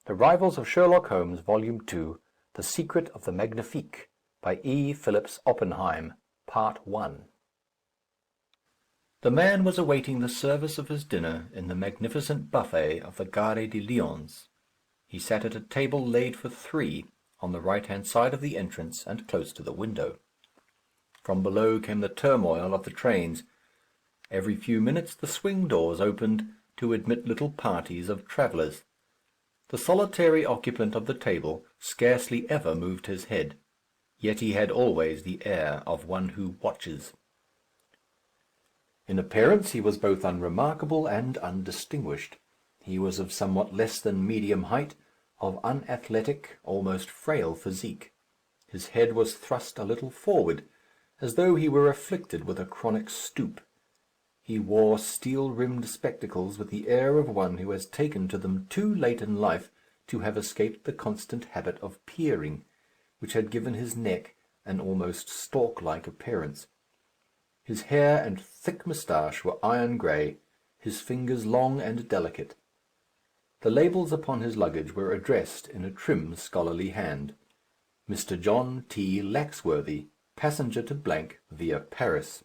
The Rivals of Sherlock Holmes, Volume 2, The Secret of the Magnifique, by E. Phillips, Oppenheim, Part 1. The man was awaiting the service of his dinner in the magnificent buffet of the Gare de Lyons. He sat at a table laid for three, on the right-hand side of the entrance and close to the window. From below came the turmoil of the trains. Every few minutes the swing doors opened to admit little parties of travellers. The solitary occupant of the table scarcely ever moved his head, yet he had always the air of one who watches. In appearance he was both unremarkable and undistinguished. He was of somewhat less than medium height, of unathletic, almost frail physique. His head was thrust a little forward, as though he were afflicted with a chronic stoop. He wore steel-rimmed spectacles with the air of one who has taken to them too late in life to have escaped the constant habit of peering, which had given his neck an almost stork-like appearance. His hair and thick moustache were iron-grey, his fingers long and delicate. The labels upon his luggage were addressed in a trim, scholarly hand. Mr. John T. Laxworthy, passenger to via Paris.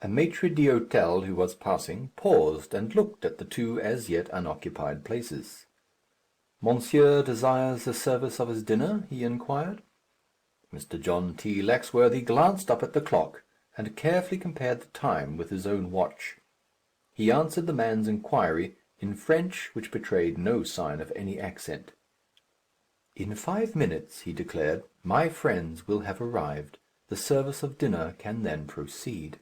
A maitre d'hôtel who was passing paused and looked at the two as yet unoccupied places. "Monsieur desires the service of his dinner?" he inquired. Mr. John T. Laxworthy glanced up at the clock, and carefully compared the time with his own watch. He answered the man's inquiry in French, which betrayed no sign of any accent. "In 5 minutes," he declared, "my friends will have arrived. The service of dinner can then proceed."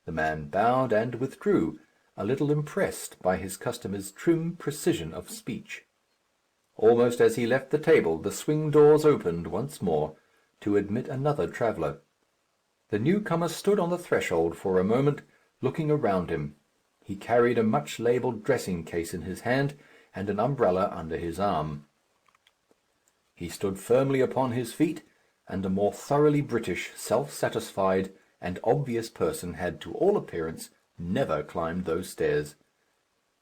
The man bowed and withdrew, a little impressed by his customer's trim precision of speech. Almost as he left the table, the swing doors opened once more to admit another traveller. The newcomer stood on the threshold for a moment, looking around him. He carried a much-labelled dressing-case in his hand, and an umbrella under his arm. He stood firmly upon his feet, and a more thoroughly British, self-satisfied, and obvious person had, to all appearance, never climbed those stairs.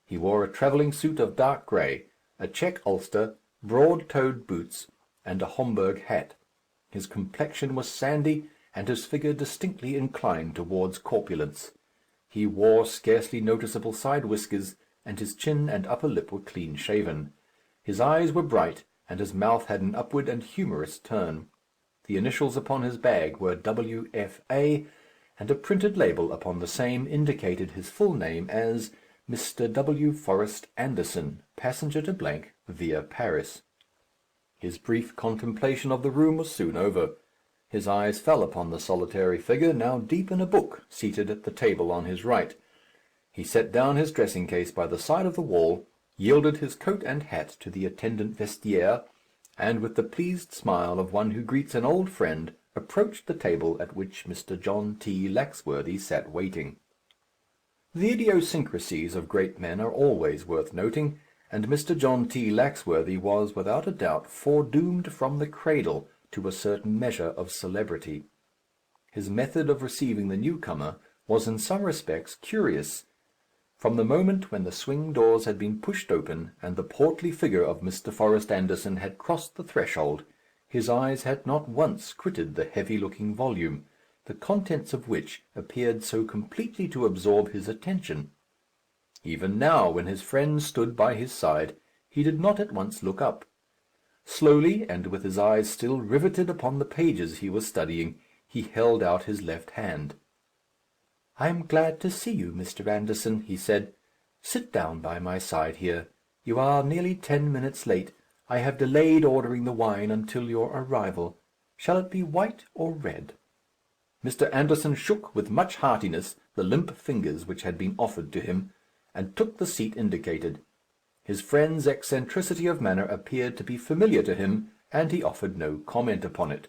He wore a travelling suit of dark grey, a check ulster, broad-toed boots, and a Homburg hat. His complexion was sandy, and his figure distinctly inclined towards corpulence. He wore scarcely noticeable side whiskers, and his chin and upper lip were clean-shaven. His eyes were bright, and his mouth had an upward and humorous turn. The initials upon his bag were W.F.A., and a printed label upon the same indicated his full name as Mr. W. Forrest Anderson, passenger to via Paris. His brief contemplation of the room was soon over. His eyes fell upon the solitary figure, now deep in a book, seated at the table on his right. He set down his dressing-case by the side of the wall, yielded his coat and hat to the attendant vestiaire, and with the pleased smile of one who greets an old friend, approached the table at which Mr. John T. Laxworthy sat waiting. The idiosyncrasies of great men are always worth noting, and Mr. John T. Laxworthy was, without a doubt, foredoomed from the cradle to a certain measure of celebrity. His method of receiving the newcomer was in some respects curious. From the moment when the swing doors had been pushed open, and the portly figure of Mr. Forrest Anderson had crossed the threshold, his eyes had not once quitted the heavy-looking volume, the contents of which appeared so completely to absorb his attention. Even now, when his friend stood by his side, he did not at once look up. Slowly, and with his eyes still riveted upon the pages he was studying, he held out his left hand. "I am glad to see you, Mr. Anderson," he said. "Sit down by my side here. You are nearly 10 minutes late. I have delayed ordering the wine until your arrival. Shall it be white or red?" Mr. Anderson shook with much heartiness the limp fingers which had been offered to him, and took the seat indicated. His friend's eccentricity of manner appeared to be familiar to him, and he offered no comment upon it.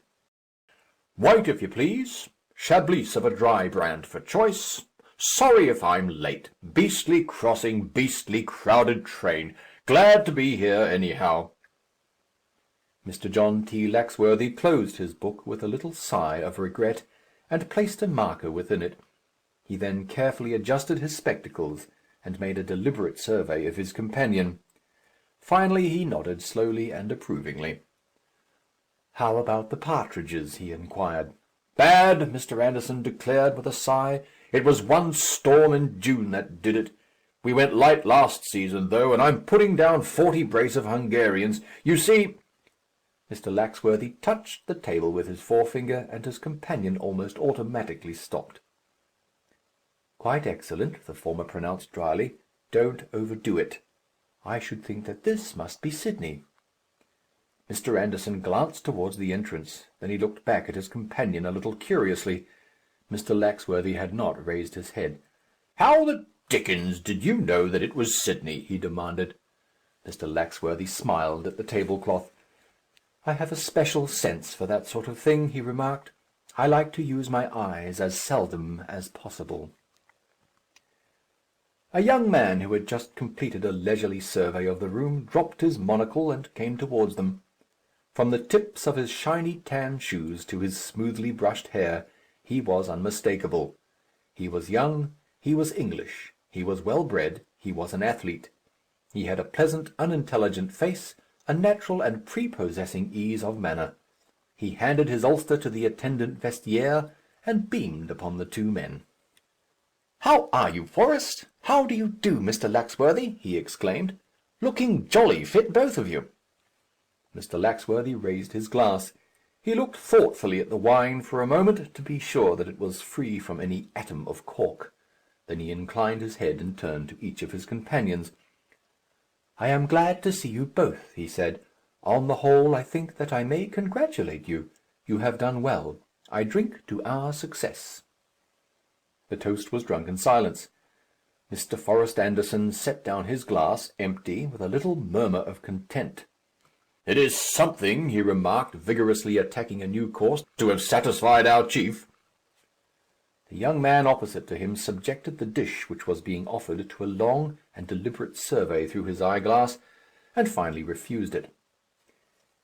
"White, if you please. Chablis of a dry brand for choice. Sorry if I'm late. Beastly crossing, beastly crowded train. Glad to be here, anyhow." Mr. John T. Laxworthy closed his book with a little sigh of regret, and placed a marker within it. He then carefully adjusted his spectacles, and made a deliberate survey of his companion. Finally he nodded slowly and approvingly. "How about the partridges?" he inquired. "Bad," Mr. Anderson declared, with a sigh. "It was one storm in June that did it. We went light last season, though, and I'm putting down 40 brace of Hungarians. You see—" Mr. Laxworthy touched the table with his forefinger, and his companion almost automatically stopped. "Quite excellent," the former pronounced dryly. "Don't overdo it. I should think that this must be Sydney." Mr. Anderson glanced towards the entrance. Then he looked back at his companion a little curiously. Mr. Laxworthy had not raised his head. "How the dickens did you know that it was Sydney?" he demanded. Mr. Laxworthy smiled at the tablecloth. "I have a special sense for that sort of thing," he remarked. "I like to use my eyes as seldom as possible." A young man who had just completed a leisurely survey of the room dropped his monocle and came towards them. From the tips of his shiny tan shoes to his smoothly brushed hair, he was unmistakable. He was young, he was English, he was well bred, he was an athlete. He had a pleasant, unintelligent face, a natural and prepossessing ease of manner. He handed his ulster to the attendant vestiaire, and beamed upon the two men. "How are you, Forrest? How do you do, Mr. Laxworthy?" he exclaimed. "Looking jolly fit, both of you." Mr. Laxworthy raised his glass. He looked thoughtfully at the wine for a moment, to be sure that it was free from any atom of cork. Then he inclined his head and turned to each of his companions. "I am glad to see you both," he said. "On the whole, I think that I may congratulate you. You have done well. I drink to our success." The toast was drunk in silence. Mr. Forrest Anderson set down his glass, empty, with a little murmur of content. "It is something," he remarked, vigorously attacking a new course, "to have satisfied our chief." The young man opposite to him subjected the dish which was being offered to a long and deliberate survey through his eyeglass, and finally refused it.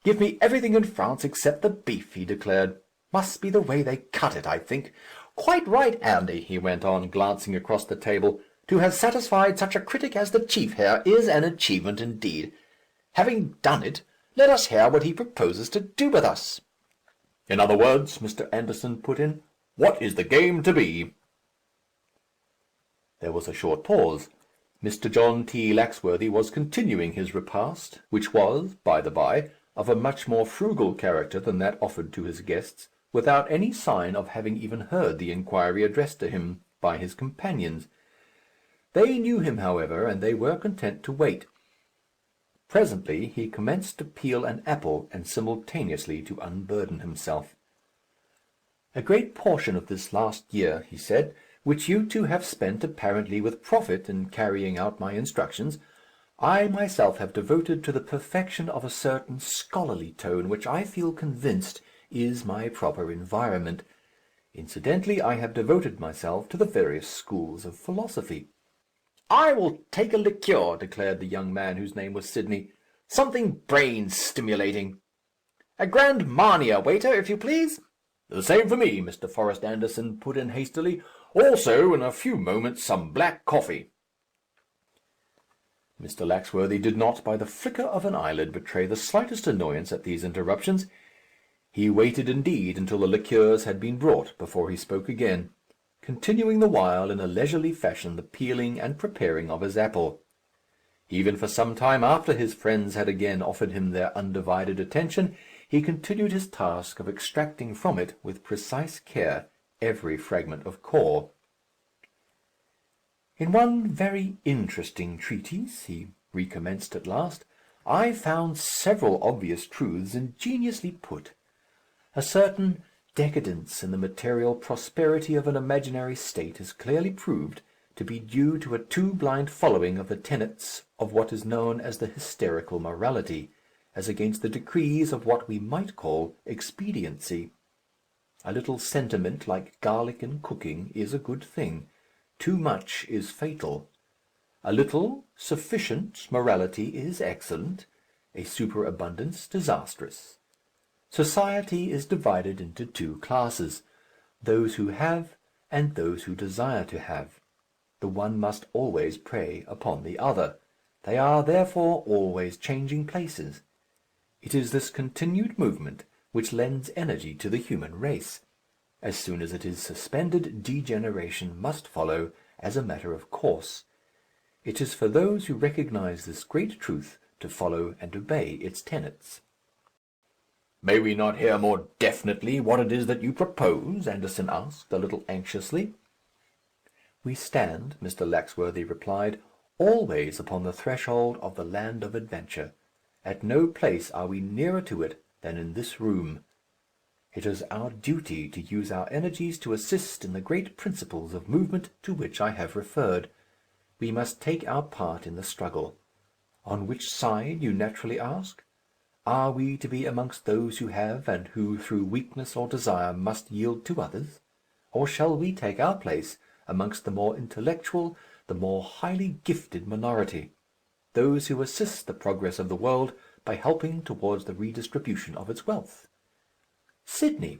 "Give me everything in France except the beef," he declared. "Must be the way they cut it, I think. Quite right, Andy," he went on, glancing across the table. "To have satisfied such a critic as the chief here is an achievement indeed. Having done it, let us hear what he proposes to do with us." "In other words," Mr. Anderson put in, "what is the game to be?" There was a short pause. Mr. John T. Laxworthy was continuing his repast, which was, by the by, of a much more frugal character than that offered to his guests, without any sign of having even heard the inquiry addressed to him by his companions. They knew him, however, and they were content to wait. Presently he commenced to peel an apple, and simultaneously to unburden himself. "A great portion of this last year," he said, "which you two have spent apparently with profit in carrying out my instructions, I myself have devoted to the perfection of a certain scholarly tone which I feel convinced is my proper environment. Incidentally, I have devoted myself to the various schools of philosophy." "I will take a liqueur," declared the young man whose name was Sidney. "Something brain-stimulating. A Grand Marnier, waiter, if you please." "The same for me," Mr. Forrest Anderson put in hastily. "Also, in a few moments, some black coffee." Mr. Laxworthy did not, by the flicker of an eyelid, betray the slightest annoyance at these interruptions. He waited, indeed, until the liqueurs had been brought before he spoke again, continuing the while in a leisurely fashion the peeling and preparing of his apple. Even for some time after his friends had again offered him their undivided attention, he continued his task of extracting from it, with precise care, every fragment of core. "In one very interesting treatise," he recommenced at last, "I found several obvious truths ingeniously put. A certain decadence in the material prosperity of an imaginary state is clearly proved to be due to a too blind following of the tenets of what is known as the hysterical morality, as against the decrees of what we might call expediency. A little sentiment, like garlic in cooking, is a good thing. Too much is fatal. A little, sufficient morality is excellent. A superabundance disastrous. Society is divided into two classes, those who have and those who desire to have. The one must always prey upon the other. They are, therefore, always changing places. It is this continued movement which lends energy to the human race. As soon as it is suspended, degeneration must follow as a matter of course. It is for those who recognize this great truth to follow and obey its tenets. "May we not hear more definitely what it is that you propose?" Anderson asked, a little anxiously. "We stand," Mr. Laxworthy replied, "always upon the threshold of the land of adventure. At no place are we nearer to it than in this room. It is our duty to use our energies to assist in the great principles of movement to which I have referred. We must take our part in the struggle. On which side, you naturally ask? Are we to be amongst those who have, and who, through weakness or desire, must yield to others? Or shall we take our place amongst the more intellectual, the more highly gifted minority, those who assist the progress of the world by helping towards the redistribution of its wealth? Sidney,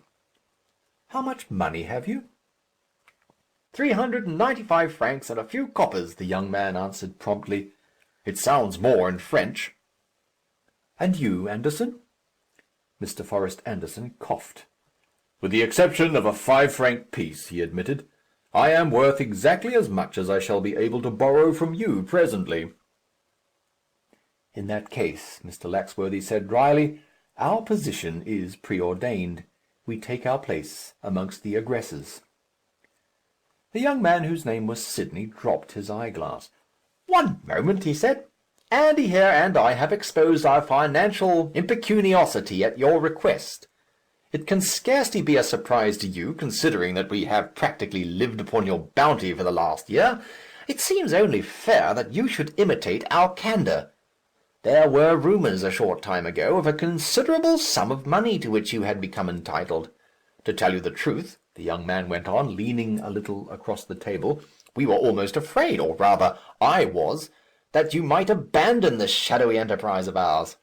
how much money have you?" 395 francs and a few coppers," the young man answered promptly. "It sounds more in French." "And you, Anderson?" Mr. Forrest Anderson coughed. "With the exception of a 5-franc piece," he admitted, "I am worth exactly as much as I shall be able to borrow from you presently." "In that case," Mr. Laxworthy said dryly, "our position is preordained. We take our place amongst the aggressors." The young man, whose name was Sidney, dropped his eyeglass. "One moment," he said. "Andy here and I have exposed our financial impecuniosity at your request. It can scarcely be a surprise to you, considering that we have practically lived upon your bounty for the last year. It seems only fair that you should imitate our candour. There were rumours a short time ago of a considerable sum of money to which you had become entitled. To tell you the truth," the young man went on, leaning a little across the table, "we were almost afraid, or rather I was, that you might abandon this shadowy enterprise of ours."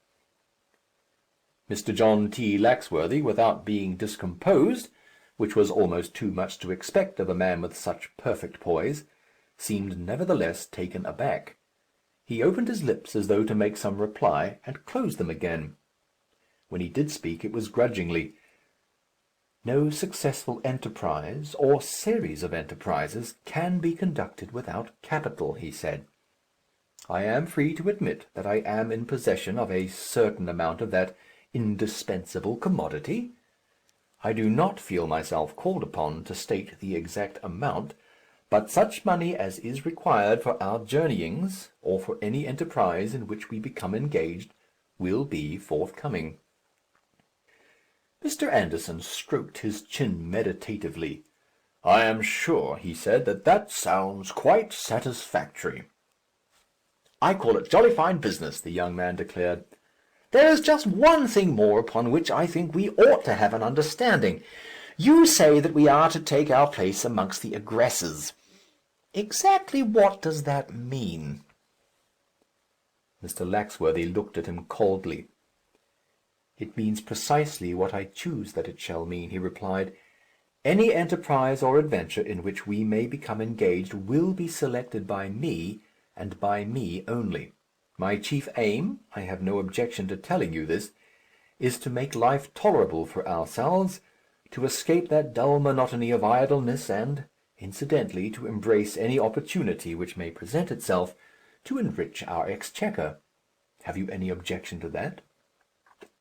Mr. John T. Laxworthy, without being discomposed, which was almost too much to expect of a man with such perfect poise, seemed nevertheless taken aback. He opened his lips as though to make some reply, and closed them again. When he did speak, it was grudgingly. "No successful enterprise, or series of enterprises, can be conducted without capital," he said. "I am free to admit that I am in possession of a certain amount of that indispensable commodity. I do not feel myself called upon to state the exact amount, but such money as is required for our journeyings, or for any enterprise in which we become engaged, will be forthcoming." Mr. Anderson stroked his chin meditatively. "I am sure," he said, "that sounds quite satisfactory." "I call it jolly fine business," the young man declared. "There is just one thing more upon which I think we ought to have an understanding. You say that we are to take our place amongst the aggressors. Exactly what does that mean?" Mr. Laxworthy looked at him coldly. "It means precisely what I choose that it shall mean," he replied. "Any enterprise or adventure in which we may become engaged will be selected by me, and by me only. My chief aim, I have no objection to telling you this, is to make life tolerable for ourselves, to escape that dull monotony of idleness, and, incidentally, to embrace any opportunity which may present itself to enrich our exchequer. Have you any objection to that?"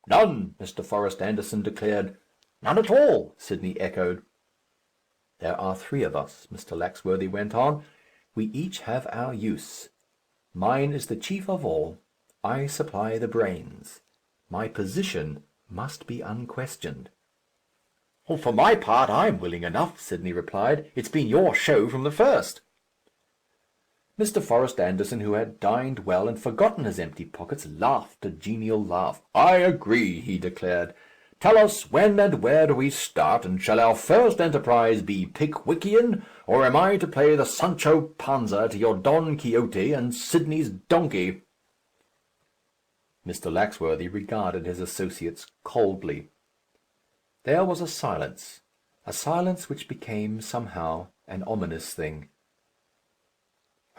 "None," Mr. Forrest Anderson declared. "None at all," Sidney echoed. "There are three of us," Mr. Laxworthy went on. "We each have our use. Mine is the chief of all. I supply the brains. My position must be unquestioned." "For my part, I'm willing enough," Sidney replied. "It's been your show from the first." Mr. Forrest Anderson, who had dined well and forgotten his empty pockets, laughed a genial laugh. "I agree," he declared. "Tell us, when and where do we start, and shall our first enterprise be Pickwickian, or am I to play the Sancho Panza to your Don Quixote and Sidney's donkey?" Mr. Laxworthy regarded his associates coldly. There was a silence which became somehow an ominous thing.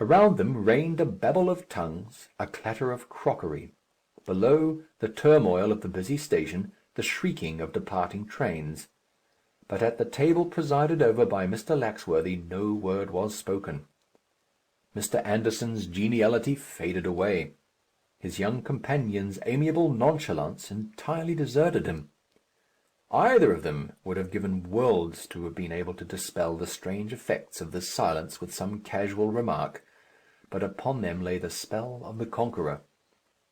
Around them reigned a babble of tongues, a clatter of crockery. Below, the turmoil of the busy station, the shrieking of departing trains. But at the table presided over by Mr. Laxworthy no word was spoken. Mr. Anderson's geniality faded away. His young companion's amiable nonchalance entirely deserted him. Either of them would have given worlds to have been able to dispel the strange effects of this silence with some casual remark, but upon them lay the spell of the conqueror.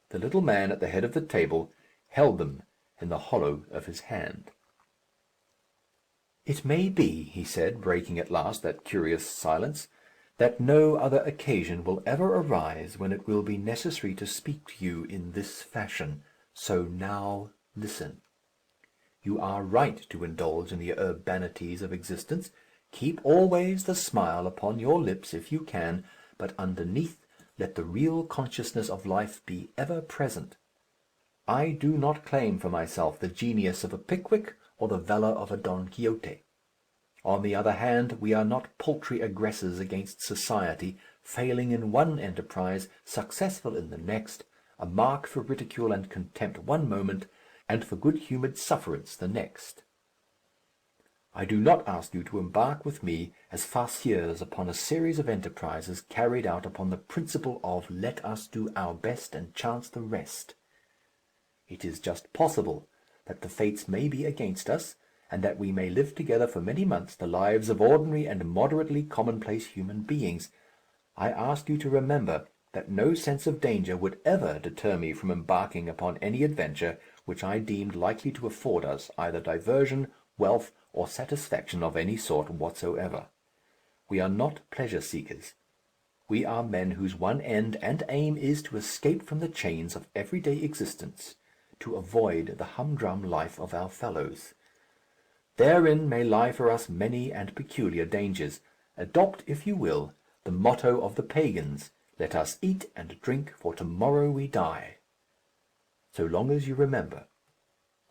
The little man at the head of the table held them in the hollow of his hand. "It may be," he said, breaking at last that curious silence, "that no other occasion will ever arise when it will be necessary to speak to you in this fashion. So now listen. You are right to indulge in the urbanities of existence. Keep always the smile upon your lips if you can, but underneath let the real consciousness of life be ever present. I do not claim for myself the genius of a Pickwick or the valour of a Don Quixote. On the other hand, we are not paltry aggressors against society, failing in one enterprise, successful in the next, a mark for ridicule and contempt one moment, and for good-humoured sufferance the next. I do not ask you to embark with me as farceurs upon a series of enterprises carried out upon the principle of let us do our best and chance the rest. It is just possible that the fates may be against us, and that we may live together for many months the lives of ordinary and moderately commonplace human beings. I ask you to remember that no sense of danger would ever deter me from embarking upon any adventure which I deemed likely to afford us either diversion, wealth, or satisfaction of any sort whatsoever. We are not pleasure-seekers. We are men whose one end and aim is to escape from the chains of everyday existence, to avoid the humdrum life of our fellows. Therein may lie for us many and peculiar dangers. Adopt, if you will, the motto of the pagans, let us eat and drink, for tomorrow we die. So long as you remember,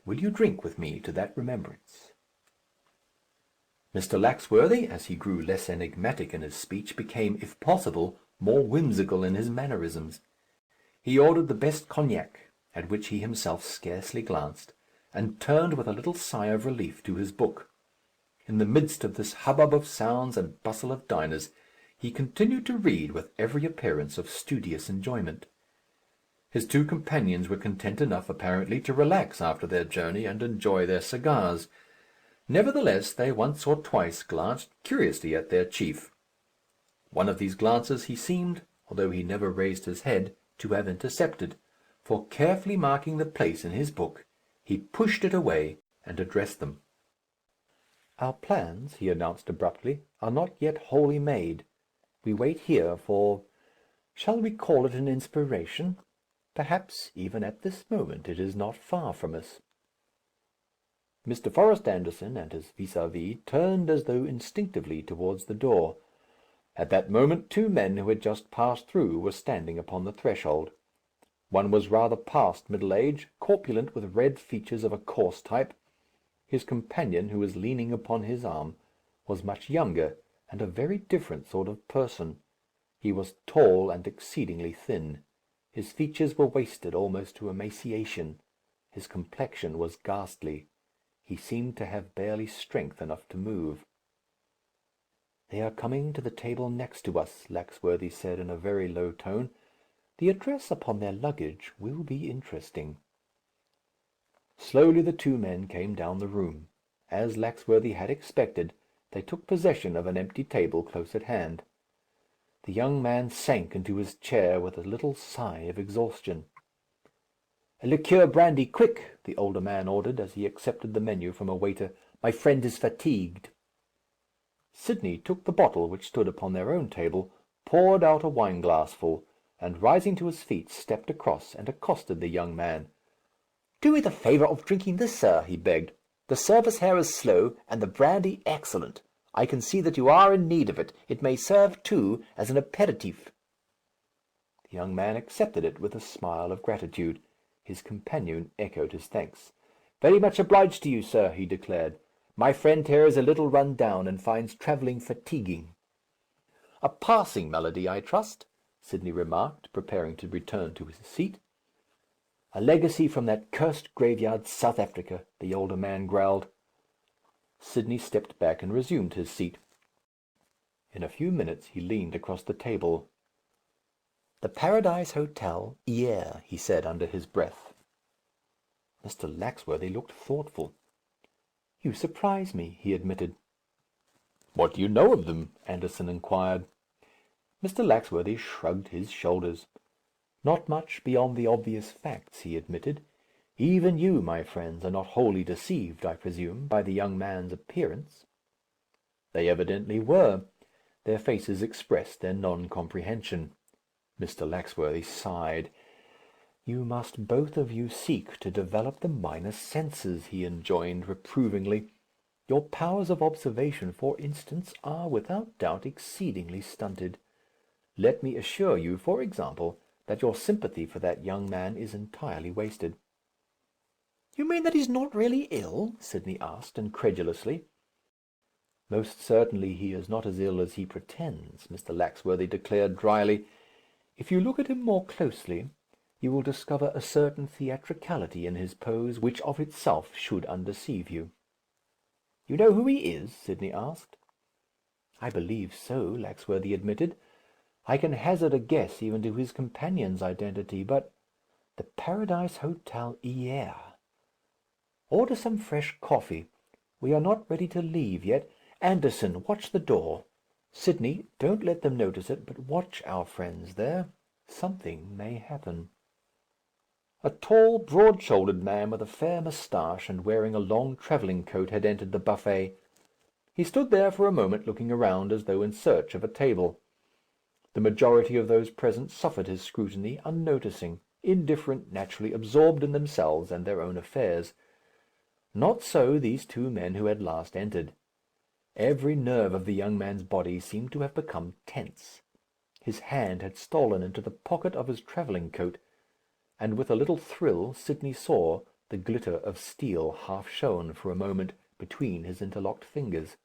will you drink with me to that remembrance?" Mr. Laxworthy, as he grew less enigmatic in his speech, became, if possible, more whimsical in his mannerisms. He ordered the best cognac, at which he himself scarcely glanced, and turned with a little sigh of relief to his book. In the midst of this hubbub of sounds and bustle of diners, he continued to read with every appearance of studious enjoyment. His two companions were content enough, apparently, to relax after their journey and enjoy their cigars. Nevertheless, they once or twice glanced curiously at their chief. One of these glances he seemed, although he never raised his head, to have intercepted, for carefully marking the place in his book, he pushed it away and addressed them. "Our plans," he announced abruptly, "are not yet wholly made. We wait here for, shall we call it an inspiration? Perhaps, even at this moment, it is not far from us." Mr. Forrest Anderson and his vis-à-vis turned as though instinctively towards the door. At that moment two men who had just passed through were standing upon the threshold. One was rather past middle age, corpulent, with red features of a coarse type. His companion, who was leaning upon his arm, was much younger, and a very different sort of person. He was tall and exceedingly thin. His features were wasted almost to emaciation. His complexion was ghastly. He seemed to have barely strength enough to move. "They are coming to the table next to us," Laxworthy said in a very low tone. "The address upon their luggage will be interesting." Slowly the two men came down the room. As Laxworthy had expected, they took possession of an empty table close at hand. The young man sank into his chair with a little sigh of exhaustion. "A liqueur brandy, quick!" the older man ordered, as he accepted the menu from a waiter. "My friend is fatigued." Sidney took the bottle which stood upon their own table, poured out a wine-glassful, and, rising to his feet, stepped across and accosted the young man. "Do me the favour of drinking this, sir," he begged. "The service here is slow, and the brandy excellent. I can see that you are in need of it. It may serve, too, as an aperitif." The young man accepted it with a smile of gratitude. His companion echoed his thanks. "Very much obliged to you, sir," he declared. "My friend here is a little run down, and finds travelling fatiguing." A passing melody, I trust," Sidney remarked, preparing to return to his seat. "A legacy from that cursed graveyard, South Africa," the older man growled. Sidney stepped back and resumed his seat. In a few minutes he leaned across the table. "The Paradise Hotel, hier," he said, under his breath. Mr. Laxworthy looked thoughtful. "You surprise me," he admitted. "What do you know of them?" Anderson inquired. Mr. Laxworthy shrugged his shoulders. "Not much beyond the obvious facts," he admitted. "Even you, my friends, are not wholly deceived, I presume, by the young man's appearance." They evidently were. Their faces expressed their non-comprehension. Mr. Laxworthy sighed. "You must both of you seek to develop the minor senses," he enjoined, reprovingly. "Your powers of observation, for instance, are without doubt exceedingly stunted. Let me assure you, for example, that your sympathy for that young man is entirely wasted." "You mean that he's not really ill?" Sidney asked, incredulously. "Most certainly he is not as ill as he pretends," Mr. Laxworthy declared, dryly. "If you look at him more closely, you will discover a certain theatricality in his pose which of itself should undeceive you." "You know who he is?" Sidney asked. "I believe so," Laxworthy admitted. "I can hazard a guess even to his companion's identity. But the Paradise Hotel hier. Order some fresh coffee. We are not ready to leave yet. Anderson, watch the door. Sidney, don't let them notice it, but watch our friends there. Something may happen." A tall, broad-shouldered man with a fair moustache and wearing a long travelling coat had entered the buffet. He stood there for a moment looking around as though in search of a table. The majority of those present suffered his scrutiny, unnoticing, indifferent, naturally absorbed in themselves and their own affairs. Not so these two men who had last entered. Every nerve of the young man's body seemed to have become tense. His hand had stolen into the pocket of his travelling coat, and with a little thrill Sidney saw the glitter of steel half shown for a moment between his interlocked fingers.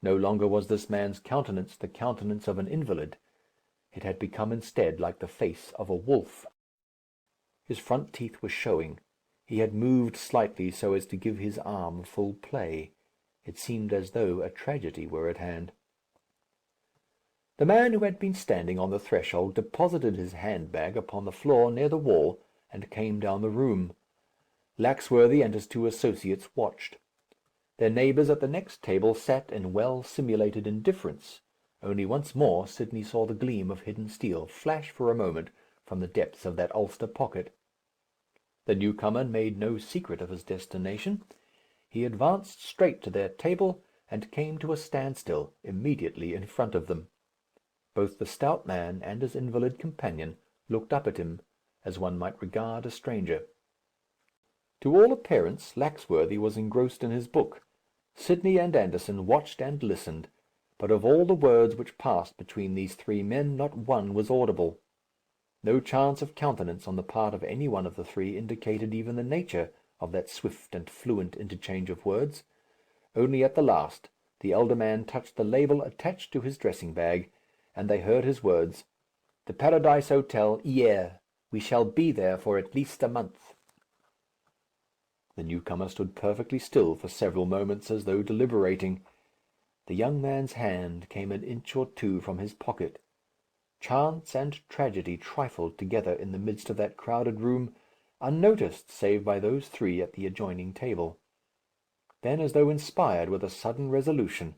No longer was this man's countenance the countenance of an invalid. It had become instead like the face of a wolf. His front teeth were showing. He had moved slightly so as to give his arm full play. It seemed as though a tragedy were at hand. The man who had been standing on the threshold deposited his hand-bag upon the floor near the wall, and came down the room. Laxworthy and his two associates watched. Their neighbours at the next table sat in well-simulated indifference. Only once more Sidney saw the gleam of hidden steel flash for a moment from the depths of that ulster pocket. The newcomer made no secret of his destination. He advanced straight to their table, and came to a standstill immediately in front of them. Both the stout man and his invalid companion looked up at him, as one might regard a stranger. To all appearance, Laxworthy was engrossed in his book. Sidney and Anderson watched and listened, but of all the words which passed between these three men, not one was audible. No chance of countenance on the part of any one of the three indicated even the nature of that swift and fluent interchange of words. Only at the last the elder man touched the label attached to his dressing-bag, and they heard his words, "The Paradise Hotel, hier. We shall be there for at least a month." The newcomer stood perfectly still for several moments, as though deliberating. The young man's hand came an inch or two from his pocket. Chance and tragedy trifled together in the midst of that crowded room, unnoticed save by those three at the adjoining table. Then, as though inspired with a sudden resolution,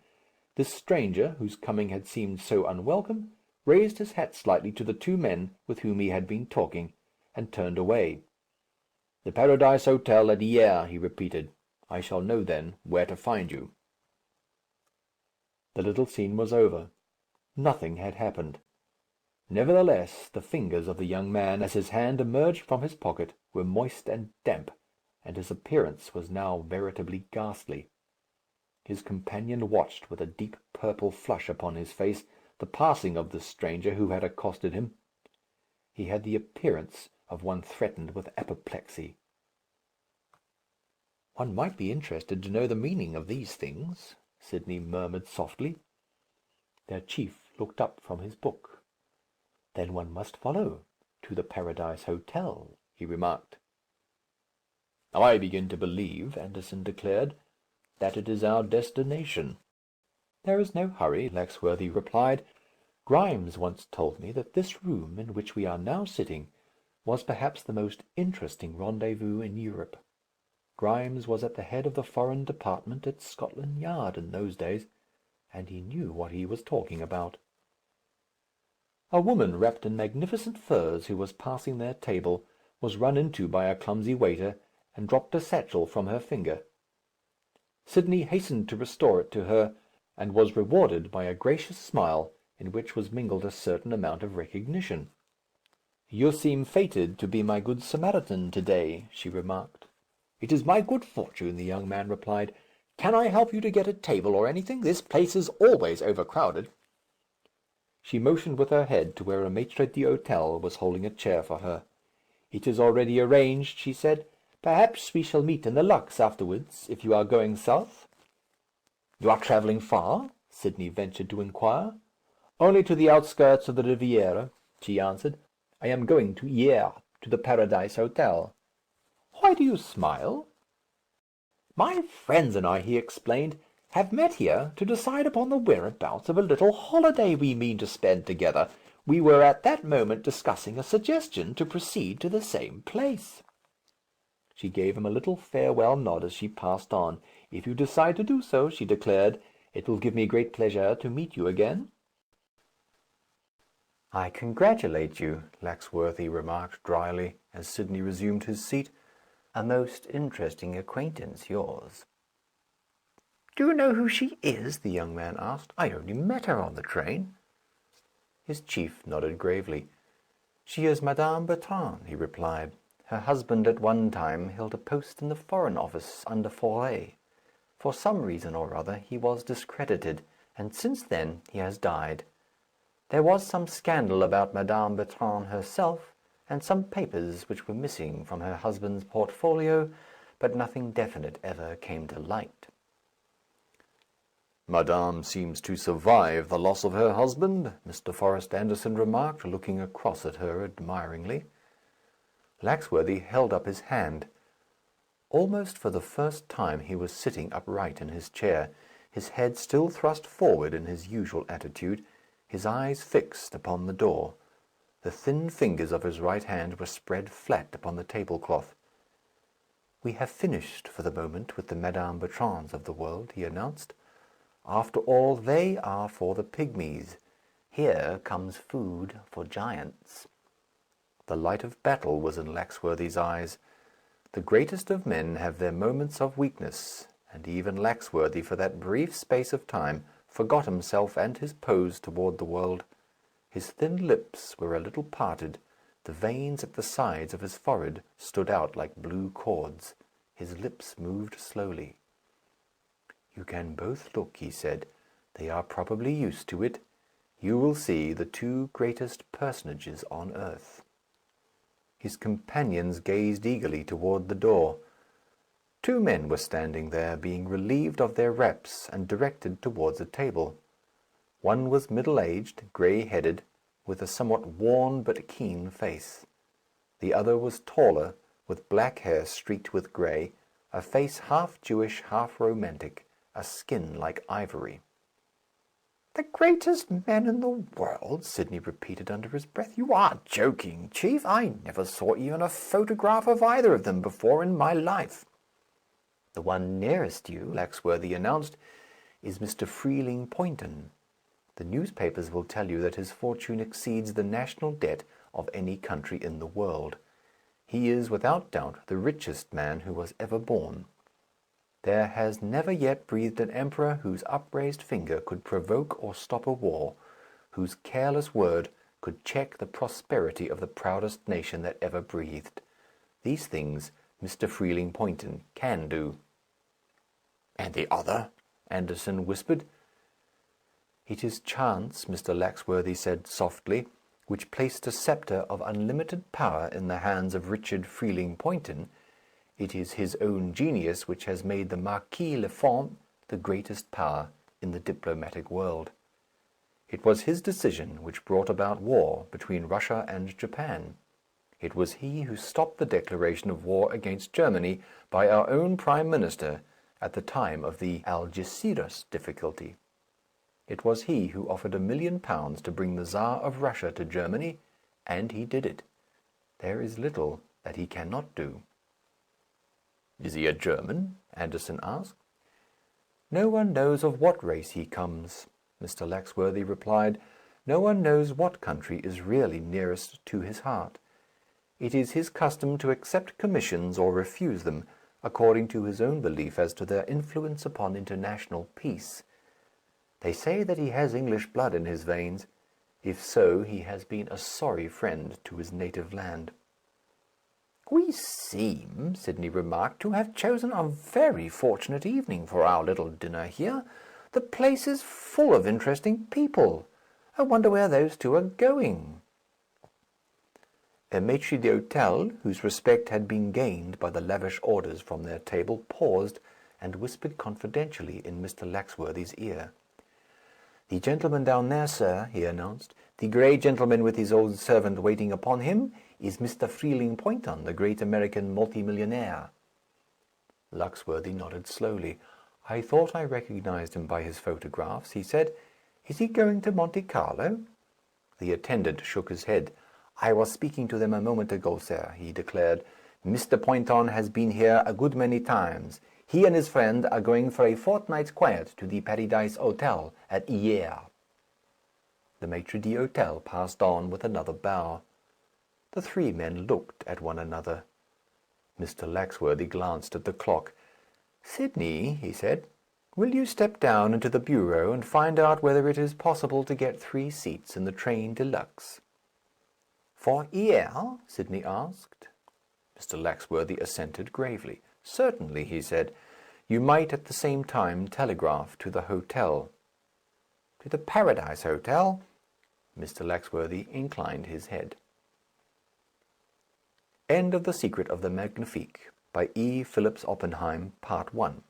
this stranger, whose coming had seemed so unwelcome, raised his hat slightly to the two men with whom he had been talking, and turned away. "The Paradise Hotel at hier," he repeated. "I shall know then where to find you." The little scene was over. Nothing had happened. Nevertheless, the fingers of the young man, as his hand emerged from his pocket, were moist and damp, and his appearance was now veritably ghastly. His companion watched, with a deep purple flush upon his face, the passing of this stranger who had accosted him. He had the appearance of one threatened with apoplexy. "One might be interested to know the meaning of these things," Sidney murmured softly. Their chief looked up from his book. "Then one must follow to the Paradise Hotel," he remarked. "I begin to believe," Anderson declared, "that it is our destination." "There is no hurry," Laxworthy replied. "Grimes once told me that this room in which we are now sitting was perhaps the most interesting rendezvous in Europe. Grimes was at the head of the foreign department at Scotland Yard in those days, and he knew what he was talking about." A woman wrapped in magnificent furs, who was passing their table, was run into by a clumsy waiter, and dropped a satchel from her finger. Sidney hastened to restore it to her, and was rewarded by a gracious smile, in which was mingled a certain amount of recognition. "You seem fated to be my good Samaritan to-day," she remarked. "It is my good fortune," the young man replied. "Can I help you to get a table or anything? This place is always overcrowded." She motioned with her head to where a maitre d'hôtel was holding a chair for her. "It is already arranged," she said. "Perhaps we shall meet in the Lux afterwards, if you are going south." "You are travelling far?" Sidney ventured to inquire. "Only to the outskirts of the Riviera," she answered. "I am going to Hyères, to the Paradise Hotel." "Why do you smile?" "My friends and I," he explained, "have met here to decide upon the whereabouts of a little holiday we mean to spend together. We were at that moment discussing a suggestion to proceed to the same place." She gave him a little farewell nod as she passed on. "If you decide to do so," she declared, "it will give me great pleasure to meet you again." "I congratulate you," Laxworthy remarked dryly, as Sidney resumed his seat. "A most interesting acquaintance, yours." "Do you know who she is?" the young man asked. "I only met her on the train." His chief nodded gravely. "She is Madame Bertrand," he replied. "Her husband at one time held a post in the Foreign Office under Faure. For some reason or other he was discredited, and since then he has died. There was some scandal about Madame Bertrand herself, and some papers which were missing from her husband's portfolio, but nothing definite ever came to light." "Madame seems to survive the loss of her husband," Mr. Forrest Anderson remarked, looking across at her admiringly. Laxworthy held up his hand. Almost for the first time he was sitting upright in his chair, his head still thrust forward in his usual attitude, his eyes fixed upon the door. The thin fingers of his right hand were spread flat upon the tablecloth. "We have finished for the moment with the Madame Bertrands of the world," he announced. "After all, they are for the pygmies. Here comes food for giants." The light of battle was in Laxworthy's eyes. The greatest of men have their moments of weakness, and even Laxworthy, for that brief space of time, forgot himself and his pose toward the world. His thin lips were a little parted, the veins at the sides of his forehead stood out like blue cords. His lips moved slowly. "You can both look," he said. "They are probably used to it. You will see the two greatest personages on earth." His companions gazed eagerly toward the door. Two men were standing there, being relieved of their wraps and directed towards a table. One was middle-aged, grey-headed, with a somewhat worn but keen face. The other was taller, with black hair streaked with grey, a face half Jewish, half romantic, a skin like ivory. "The greatest men in the world?" Sidney repeated under his breath. "You are joking, Chief. I never saw even a photograph of either of them before in my life." "The one nearest you," Laxworthy announced, "is Mr. Freeling Poynton. The newspapers will tell you that his fortune exceeds the national debt of any country in the world. He is, without doubt, the richest man who was ever born. There has never yet breathed an emperor whose upraised finger could provoke or stop a war, whose careless word could check the prosperity of the proudest nation that ever breathed. These things Mr. Freeling Poynton can do." "And the other?" Anderson whispered. "It is chance," Mr. Laxworthy said softly, "which placed a sceptre of unlimited power in the hands of Richard Freeling Poynton. It is his own genius which has made the Marquis Lefort the greatest power in the diplomatic world." It was his decision which brought about war between Russia and Japan. It was he who stopped the declaration of war against Germany by our own Prime Minister at the time of the Algeciras difficulty. It was he who offered £1,000,000 to bring the Tsar of Russia to Germany, and he did it. There is little that he cannot do." "Is he a German?" Anderson asked. "No one knows of what race he comes," Mr. Laxworthy replied. "No one knows what country is really nearest to his heart. It is his custom to accept commissions or refuse them, according to his own belief as to their influence upon international peace. They say that he has English blood in his veins. If so, he has been a sorry friend to his native land." "We seem," Sidney remarked, "to have chosen a very fortunate evening for our little dinner here. The place is full of interesting people. I wonder where those two are going." A maitre d'hôtel, whose respect had been gained by the lavish orders from their table, paused, and whispered confidentially in Mr. Laxworthy's ear. "The gentleman down there, sir," he announced, "the grey gentleman with his old servant waiting upon him, is Mr. Freeling Poynton, the great American multimillionaire." Laxworthy nodded slowly. "I thought I recognized him by his photographs," he said. "Is he going to Monte Carlo?" The attendant shook his head. "I was speaking to them a moment ago, sir," he declared. "Mr. Poynton has been here a good many times. He and his friend are going for a fortnight's quiet to the Paradise Hotel at Hyères." The maitre d'hôtel passed on with another bow. The three men looked at one another. Mr. Laxworthy glanced at the clock. "Sidney," he said, "will you step down into the bureau and find out whether it is possible to get 3 seats in the train de luxe?" "For Hyères?" Sidney asked. Mr. Laxworthy assented gravely. "Certainly," he said. "You might at the same time telegraph to the hotel." "To the Paradise Hotel?" Mr. Laxworthy inclined his head. End of The Secret of the Magnifique, by E. Phillips Oppenheim, Part 1.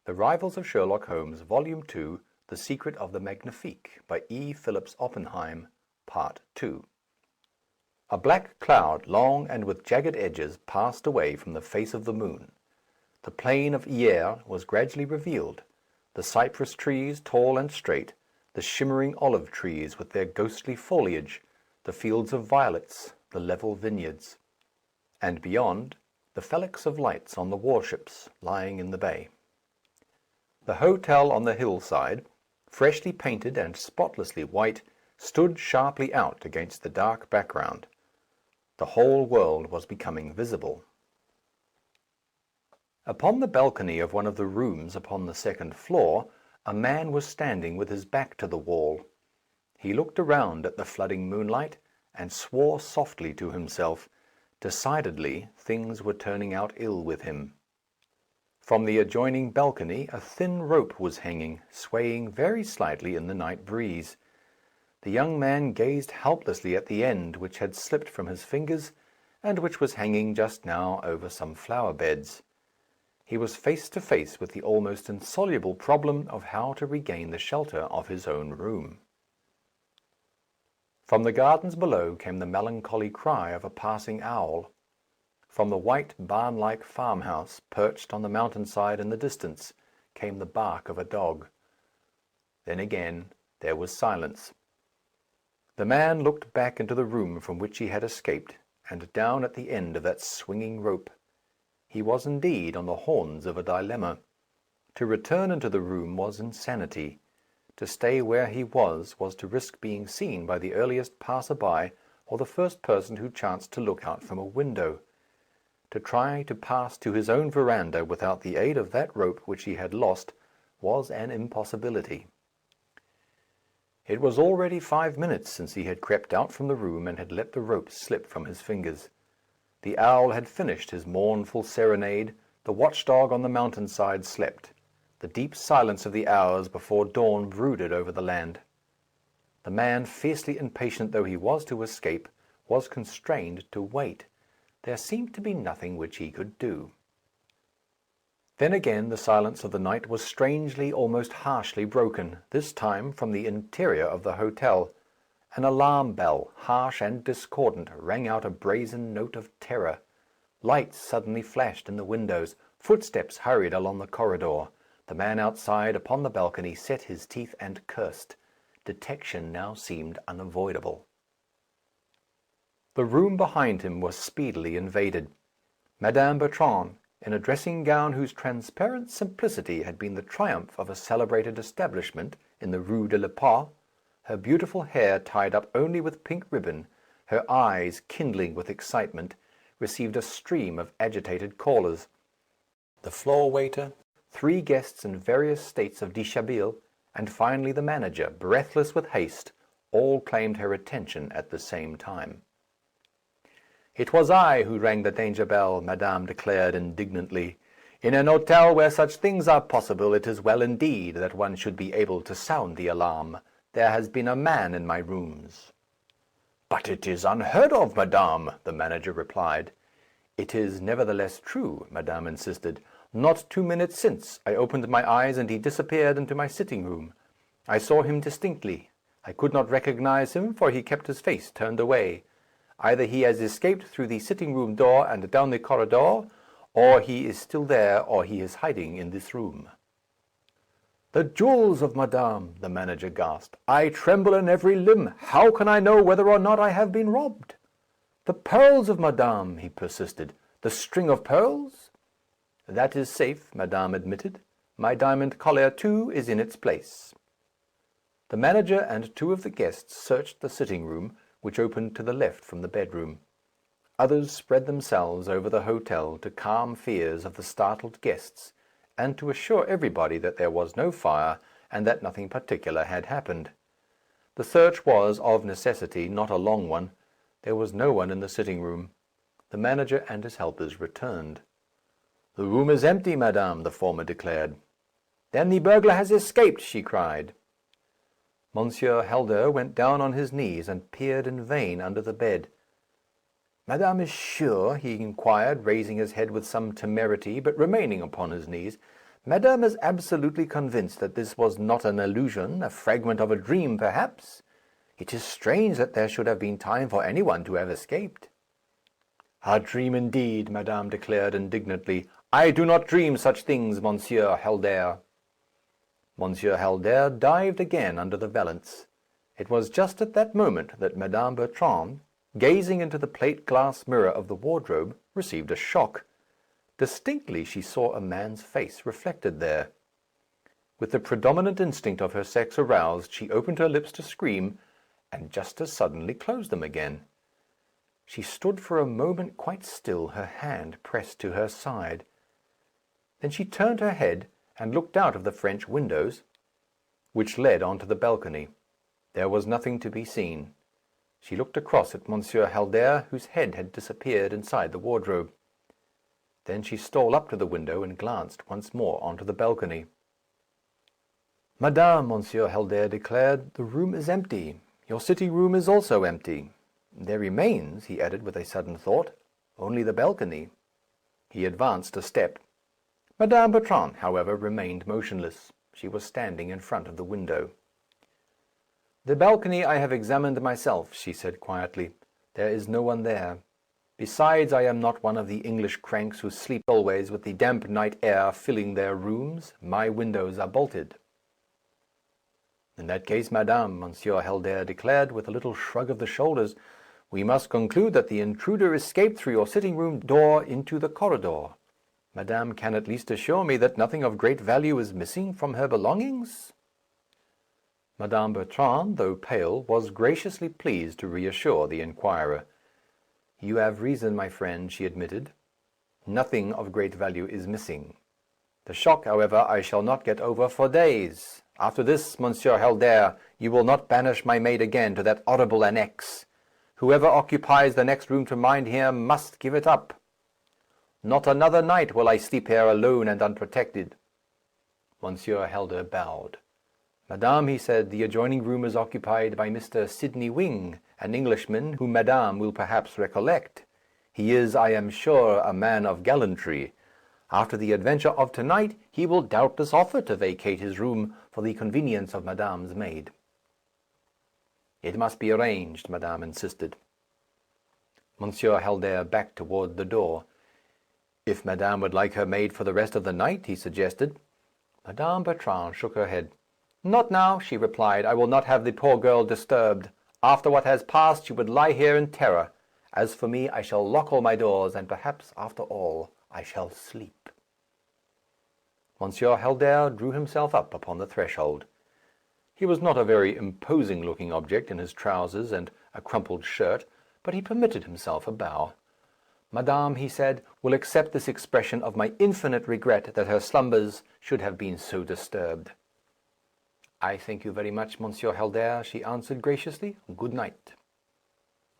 The Rivals of Sherlock Holmes, Volume 2, The Secret of the Magnifique, by E. Phillips Oppenheim, Part 2. A black cloud, long and with jagged edges, passed away from the face of the moon. The plain of Hyères was gradually revealed. The cypress trees, tall and straight, the shimmering olive trees with their ghostly foliage, the fields of violets, the level vineyards. And beyond, the phalanx of lights on the warships lying in the bay. The hotel on the hillside, freshly painted and spotlessly white, stood sharply out against the dark background. The whole world was becoming visible. Upon the balcony of one of the rooms upon the second floor, a man was standing with his back to the wall. He looked around at the flooding moonlight, and swore softly to himself. Decidedly, things were turning out ill with him. From the adjoining balcony a thin rope was hanging, swaying very slightly in the night breeze. The young man gazed helplessly at the end, which had slipped from his fingers, and which was hanging just now over some flower beds. He was face to face with the almost insoluble problem of how to regain the shelter of his own room. From the gardens below came the melancholy cry of a passing owl. From the white barn-like farmhouse, perched on the mountain-side in the distance, came the bark of a dog. Then again there was silence. The man looked back into the room from which he had escaped, and down at the end of that swinging rope. He was indeed on the horns of a dilemma. To return into the room was insanity. To stay where he was to risk being seen by the earliest passer-by or the first person who chanced to look out from a window. To try to pass to his own verandah without the aid of that rope which he had lost was an impossibility. It was already 5 minutes since he had crept out from the room and had let the rope slip from his fingers. The owl had finished his mournful serenade, the watchdog on the mountain-side slept. The deep silence of the hours before dawn brooded over the land. The man, fiercely impatient though he was to escape, was constrained to wait. There seemed to be nothing which he could do. Then again the silence of the night was strangely, almost harshly broken, this time from the interior of the hotel. An alarm bell, harsh and discordant, rang out a brazen note of terror. Lights suddenly flashed in the windows. Footsteps hurried along the corridor. The man outside upon the balcony set his teeth and cursed. Detection now seemed unavoidable. The room behind him was speedily invaded. Madame Bertrand, in a dressing gown whose transparent simplicity had been the triumph of a celebrated establishment in the Rue de la Paix, her beautiful hair tied up only with pink ribbon, her eyes kindling with excitement, received a stream of agitated callers. The floor waiter, 3 guests in various states of dishabille, and finally the manager, breathless with haste, all claimed her attention at the same time. "It was I who rang the danger bell," Madame declared indignantly. "In an hotel where such things are possible, it is well indeed that one should be able to sound the alarm. There has been a man in my rooms." "But it is unheard of, madame," the manager replied. "It is nevertheless true," Madame insisted. "Not 2 minutes since, I opened my eyes and he disappeared into my sitting room. I saw him distinctly. I could not recognize him, for he kept his face turned away. Either he has escaped through the sitting room door and down the corridor, or he is still there, or he is hiding in this room." "The jewels of madame!" the manager gasped. "I tremble in every limb. How can I know whether or not I have been robbed?" "The pearls of madame!" he persisted. "The string of pearls?" "That is safe," madame admitted. "My diamond collar, too, is in its place." The manager and 2 of the guests searched the sitting room, which opened to the left from the bedroom. Others spread themselves over the hotel to calm fears of the startled guests, and to assure everybody that there was no fire, and that nothing particular had happened. The search was, of necessity, not a long one. There was no one in the sitting room. The manager and his helpers returned. "The room is empty, madame," the former declared. "Then the burglar has escaped!" she cried. Monsieur Helder went down on his knees and peered in vain under the bed. "Madame is sure?" he inquired, raising his head with some temerity, but remaining upon his knees. "Madame is absolutely convinced that this was not an illusion, a fragment of a dream, perhaps? It is strange that there should have been time for any one to have escaped." "A dream indeed!" madame declared indignantly. "I do not dream such things, Monsieur Helder." Monsieur Helder dived again under the valance. It was just at that moment that Madame Bertrand, gazing into the plate glass mirror of the wardrobe, received a shock. Distinctly she saw a man's face reflected there. With the predominant instinct of her sex aroused, she opened her lips to scream, and just as suddenly closed them again. She stood for a moment quite still, her hand pressed to her side. Then she turned her head and looked out of the French windows, which led on to the balcony. There was nothing to be seen. She looked across at Monsieur Helder, whose head had disappeared inside the wardrobe. Then she stole up to the window and glanced once more onto the balcony. "Madame," Monsieur Helder declared, "the room is empty. Your sitting room is also empty. There remains," he added with a sudden thought, "only the balcony." He advanced a step. Madame Bertrand, however, remained motionless. She was standing in front of the window. "The balcony I have examined myself," she said quietly. "There is no one there. Besides, I am not one of the English cranks who sleep always with the damp night air filling their rooms. My windows are bolted." "In that case, madame," Monsieur Helder declared, with a little shrug of the shoulders, "we must conclude that the intruder escaped through your sitting-room door into the corridor. Madame can at least assure me that nothing of great value is missing from her belongings?" Madame Bertrand, though pale, was graciously pleased to reassure the inquirer. "You have reason, my friend," she admitted. "Nothing of great value is missing. The shock, however, I shall not get over for days. After this, Monsieur Helder, you will not banish my maid again to that horrible annex. Whoever occupies the next room to mine here must give it up. Not another night will I sleep here alone and unprotected." Monsieur Helder bowed. "Madame," he said, "the adjoining room is occupied by Mr. Sidney Wing, an Englishman whom madame will perhaps recollect. He is, I am sure, a man of gallantry. After the adventure of tonight, he will doubtless offer to vacate his room for the convenience of madame's maid." "It must be arranged," madame insisted. Monsieur Halder backed toward the door. "If madame would like her maid for the rest of the night," he suggested. Madame Bertrand shook her head. "Not now," she replied. "I will not have the poor girl disturbed. After what has passed, she would lie here in terror. As for me, I shall lock all my doors, and perhaps, after all, I shall sleep." Monsieur Halder drew himself up upon the threshold. He was not a very imposing-looking object in his trousers and a crumpled shirt, but he permitted himself a bow. "Madame," he said, "will accept this expression of my infinite regret that her slumbers should have been so disturbed." "I thank you very much, Monsieur Halder," she answered graciously. "Good night."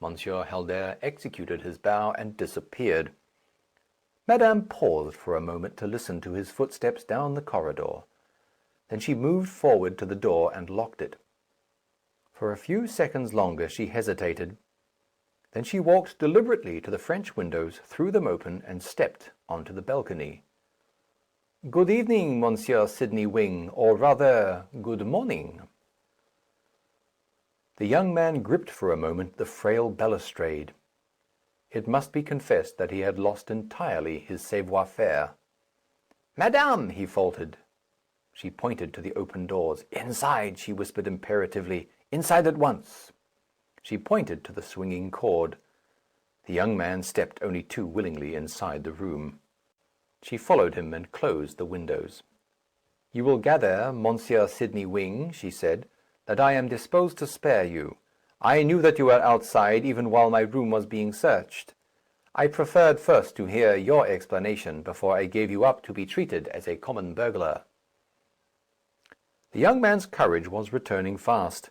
Monsieur Halder executed his bow and disappeared. Madame paused for a moment to listen to his footsteps down the corridor. Then she moved forward to the door and locked it. For a few seconds longer she hesitated. Then she walked deliberately to the French windows, threw them open, and stepped on to the balcony. "Good evening, Monsieur Sidney Wing, or rather, good morning." The young man gripped for a moment the frail balustrade. It must be confessed that he had lost entirely his savoir-faire. "Madame!" he faltered. She pointed to the open doors. "Inside!" she whispered imperatively. "Inside at once!" She pointed to the swinging cord. The young man stepped only too willingly inside the room. She followed him and closed the windows. "You will gather, Monsieur Sidney Wing," she said, "that I am disposed to spare you. I knew that you were outside even while my room was being searched. I preferred first to hear your explanation before I gave you up to be treated as a common burglar." The young man's courage was returning fast.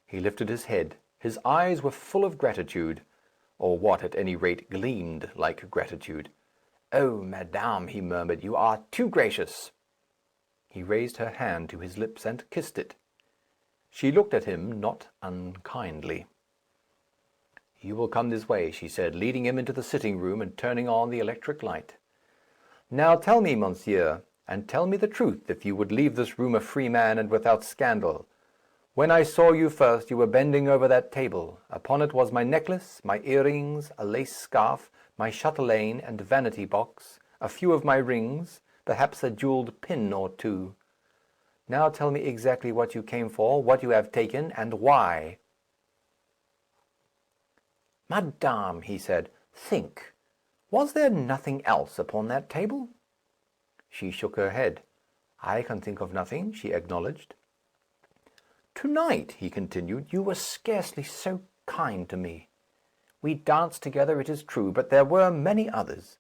He lifted his head. His eyes were full of gratitude, or what, at any rate, gleamed like gratitude. "Oh, madame," he murmured, "you are too gracious." He raised her hand to his lips and kissed it. She looked at him not unkindly. "You will come this way," she said, leading him into the sitting-room and turning on the electric light. "Now tell me, monsieur, and tell me the truth if you would leave this room a free man and without scandal. When I saw you first, you were bending over that table. Upon it was my necklace, my earrings, a lace scarf, my chatelaine and vanity box, a few of my rings, perhaps a jewelled pin or two. Now tell me exactly what you came for, what you have taken, and why." "Madame," he said, "think. Was there nothing else upon that table?" She shook her head. "I can think of nothing," she acknowledged. "To-night," he continued, "you were scarcely so kind to me. We danced together, it is true, but there were many others.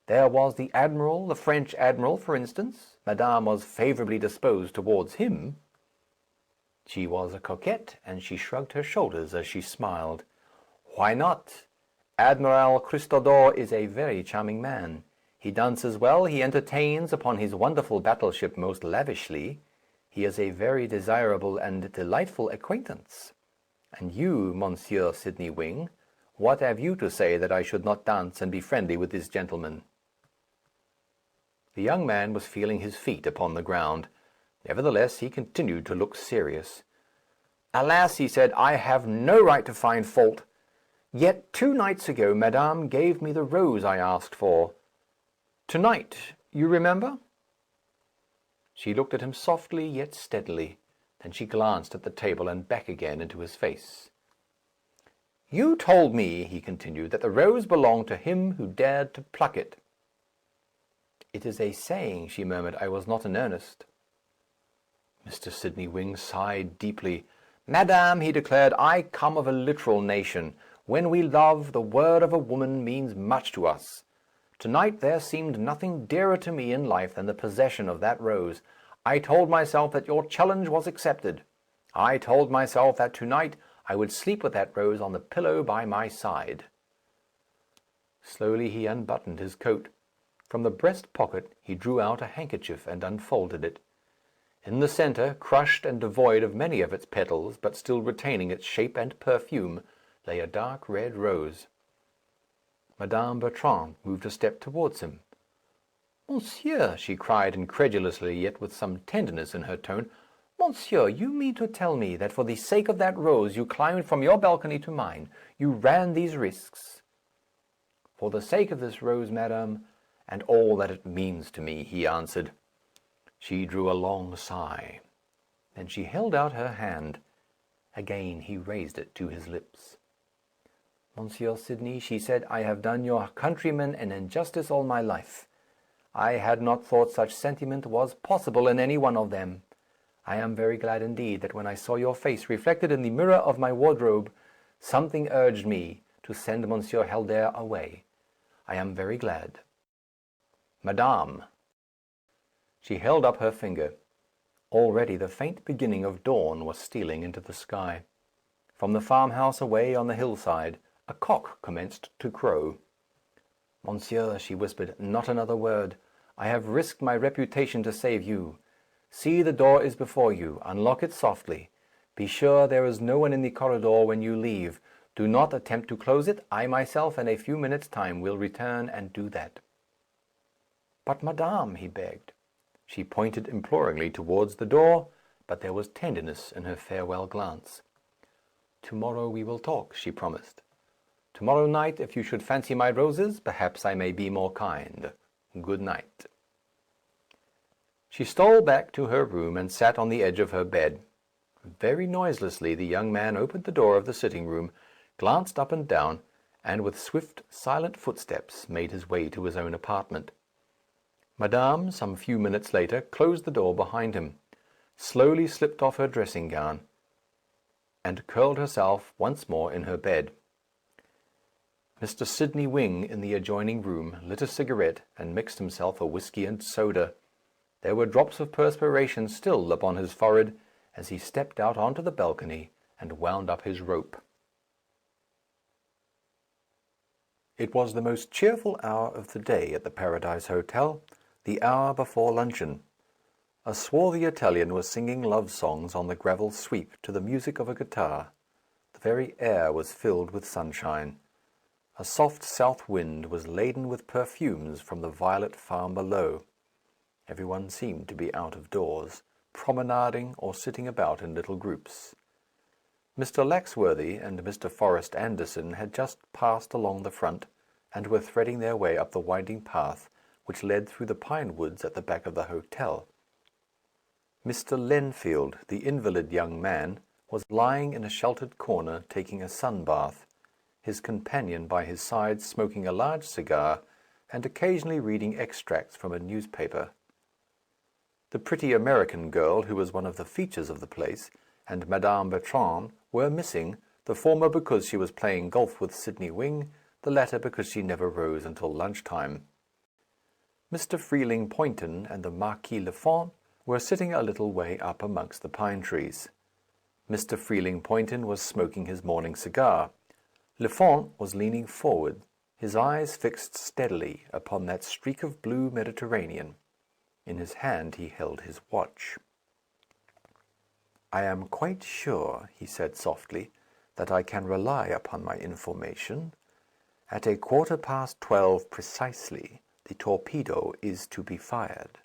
There was the admiral, the French admiral, for instance. Madame was favourably disposed towards him." She was a coquette, and she shrugged her shoulders as she smiled. "Why not? Admiral Christodore is a very charming man. He dances well, he entertains upon his wonderful battleship most lavishly. He is a very desirable and delightful acquaintance. And you, Monsieur Sidney Wing, what have you to say that I should not dance and be friendly with this gentleman?" The young man was feeling his feet upon the ground. Nevertheless, he continued to look serious. "Alas," he said, "I have no right to find fault. Yet 2 nights ago madame gave me the rose I asked for. To-night, you remember?" She looked at him softly yet steadily. Then she glanced at the table and back again into his face. "You told me," he continued, "that the rose belonged to him who dared to pluck it." "It is a saying," she murmured. "I was not in earnest." Mr. Sidney Wing sighed deeply. "Madame," he declared, "I come of a literal nation. When we love, the word of a woman means much to us. To-night there seemed nothing dearer to me in life than the possession of that rose. I told myself that your challenge was accepted. I told myself that to-night I would sleep with that rose on the pillow by my side." Slowly he unbuttoned his coat. From the breast pocket he drew out a handkerchief and unfolded it. In the centre, crushed and devoid of many of its petals, but still retaining its shape and perfume, lay a dark red rose. Madame Bertrand moved a step towards him. "Monsieur," she cried incredulously, yet with some tenderness in her tone, "monsieur, you mean to tell me that for the sake of that rose you climbed from your balcony to mine? You ran these risks?" "For the sake of this rose, madame, and all that it means to me," he answered. She drew a long sigh. Then she held out her hand. Again he raised it to his lips. "Monsieur Sidney," she said, "I have done your countrymen an injustice all my life. I had not thought such sentiment was possible in any one of them. I am very glad indeed that when I saw your face reflected in the mirror of my wardrobe, something urged me to send Monsieur Halder away. I am very glad. Madame." She held up her finger. Already the faint beginning of dawn was stealing into the sky. From the farmhouse away on the hillside, a cock commenced to crow. "Monsieur," she whispered, "not another word. I have risked my reputation to save you. See, the door is before you. Unlock it softly. Be sure there is no one in the corridor when you leave. Do not attempt to close it. I myself, in a few minutes' time, will return and do that." "But, madame," he begged. She pointed imploringly towards the door, but there was tenderness in her farewell glance. "To-morrow we will talk," she promised. "To-morrow night, if you should fancy my roses, perhaps I may be more kind. Good night." She stole back to her room and sat on the edge of her bed. Very noiselessly the young man opened the door of the sitting-room, glanced up and down, and with swift, silent footsteps made his way to his own apartment. Madame, some few minutes later, closed the door behind him, slowly slipped off her dressing-gown, and curled herself once more in her bed. Mr. Sidney Wing, in the adjoining room, lit a cigarette and mixed himself a whisky and soda. There were drops of perspiration still upon his forehead as he stepped out onto the balcony and wound up his rope. It was the most cheerful hour of the day at the Paradise Hotel, the hour before luncheon. A swarthy Italian was singing love songs on the gravel sweep to the music of a guitar. The very air was filled with sunshine. A soft south wind was laden with perfumes from the violet farm below. Everyone seemed to be out of doors, promenading or sitting about in little groups. Mr. Laxworthy and Mr. Forrest Anderson had just passed along the front, and were threading their way up the winding path which led through the pine woods at the back of the hotel. Mr. Lenfield, the invalid young man, was lying in a sheltered corner taking a sun-bath, his companion by his side smoking a large cigar and occasionally reading extracts from a newspaper. The pretty American girl, who was one of the features of the place, and Madame Bertrand were missing, the former because she was playing golf with Sidney Wing, the latter because she never rose until lunch-time. Mr. Freeling Poynton and the Marquis Lafont were sitting a little way up amongst the pine trees. Mr. Freeling Poynton was smoking his morning cigar. Lafont was leaning forward, his eyes fixed steadily upon that streak of blue Mediterranean. In his hand he held his watch. "I am quite sure," he said softly, "that I can rely upon my information. At 12:15 precisely, the torpedo is to be fired."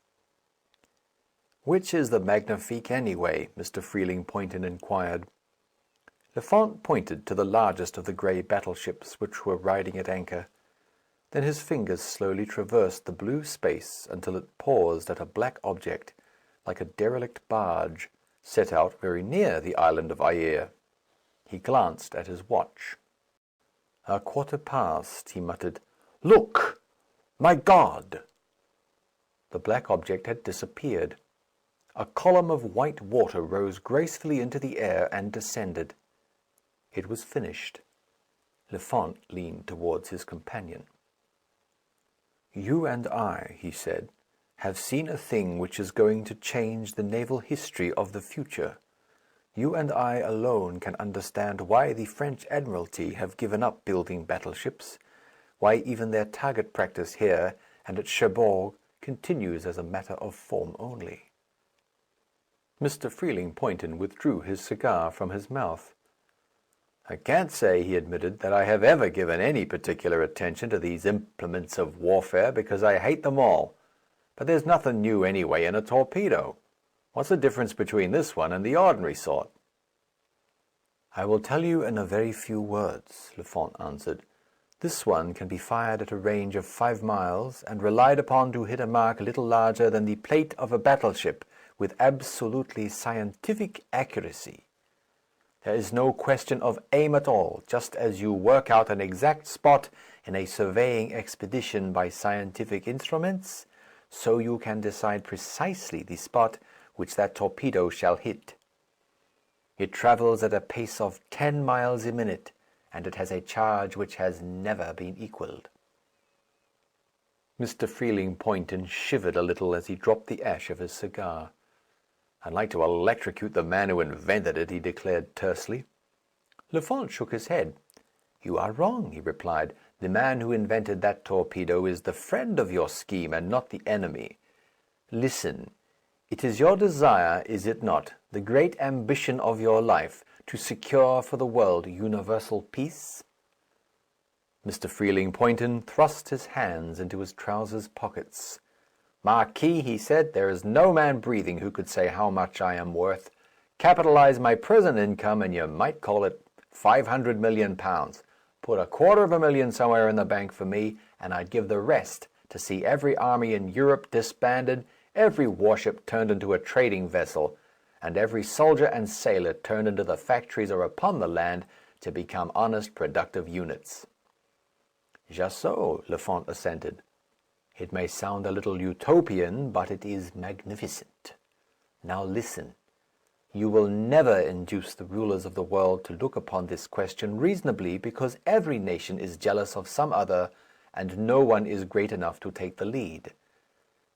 "Which is the Magnifique, anyway?" Mr. Freeling Poynton inquired. Lafont pointed to the largest of the grey battleships which were riding at anchor. Then his fingers slowly traversed the blue space until it paused at a black object, like a derelict barge, set out very near the island of Ayer. He glanced at his watch. 1:15, he muttered. "Look! My God!" The black object had disappeared. A column of white water rose gracefully into the air and descended. It was finished. Lafont leaned towards his companion. "You and I," he said, "have seen a thing which is going to change the naval history of the future. You and I alone can understand why the French Admiralty have given up building battleships, why even their target practice here and at Cherbourg continues as a matter of form only." Mr. Freeling Poynton withdrew his cigar from his mouth. "I can't say," he admitted, "that I have ever given any particular attention to these implements of warfare, because I hate them all. But there's nothing new anyway in a torpedo. What's the difference between this one and the ordinary sort?" "I will tell you in a very few words," Lefant answered. "This one can be fired at a range of 5 miles, and relied upon to hit a mark a little larger than the plate of a battleship, with absolutely scientific accuracy. There is no question of aim at all, just as you work out an exact spot in a surveying expedition by scientific instruments, so you can decide precisely the spot which that torpedo shall hit. It travels at a pace of 10 miles a minute, and it has a charge which has never been equalled." Mr. Freeling-Poynton shivered a little as he dropped the ash of his cigar. "I'd like to electrocute the man who invented it," he declared tersely. Lefant shook his head. "You are wrong," he replied. "The man who invented that torpedo is the friend of your scheme, and not the enemy. Listen. It is your desire, is it not, the great ambition of your life, to secure for the world universal peace?" Mr. Freeling-Poynton thrust his hands into his trousers pockets. "Marquis," he said, "there is no man breathing who could say how much I am worth. Capitalize my present income, and you might call it £500,000,000. Put £250,000 somewhere in the bank for me, and I'd give the rest to see every army in Europe disbanded, every warship turned into a trading vessel, and every soldier and sailor turned into the factories or upon the land to become honest, productive units." "Just so," Lefant assented. "It may sound a little utopian, but it is magnificent. Now listen. You will never induce the rulers of the world to look upon this question reasonably, because every nation is jealous of some other, and no one is great enough to take the lead.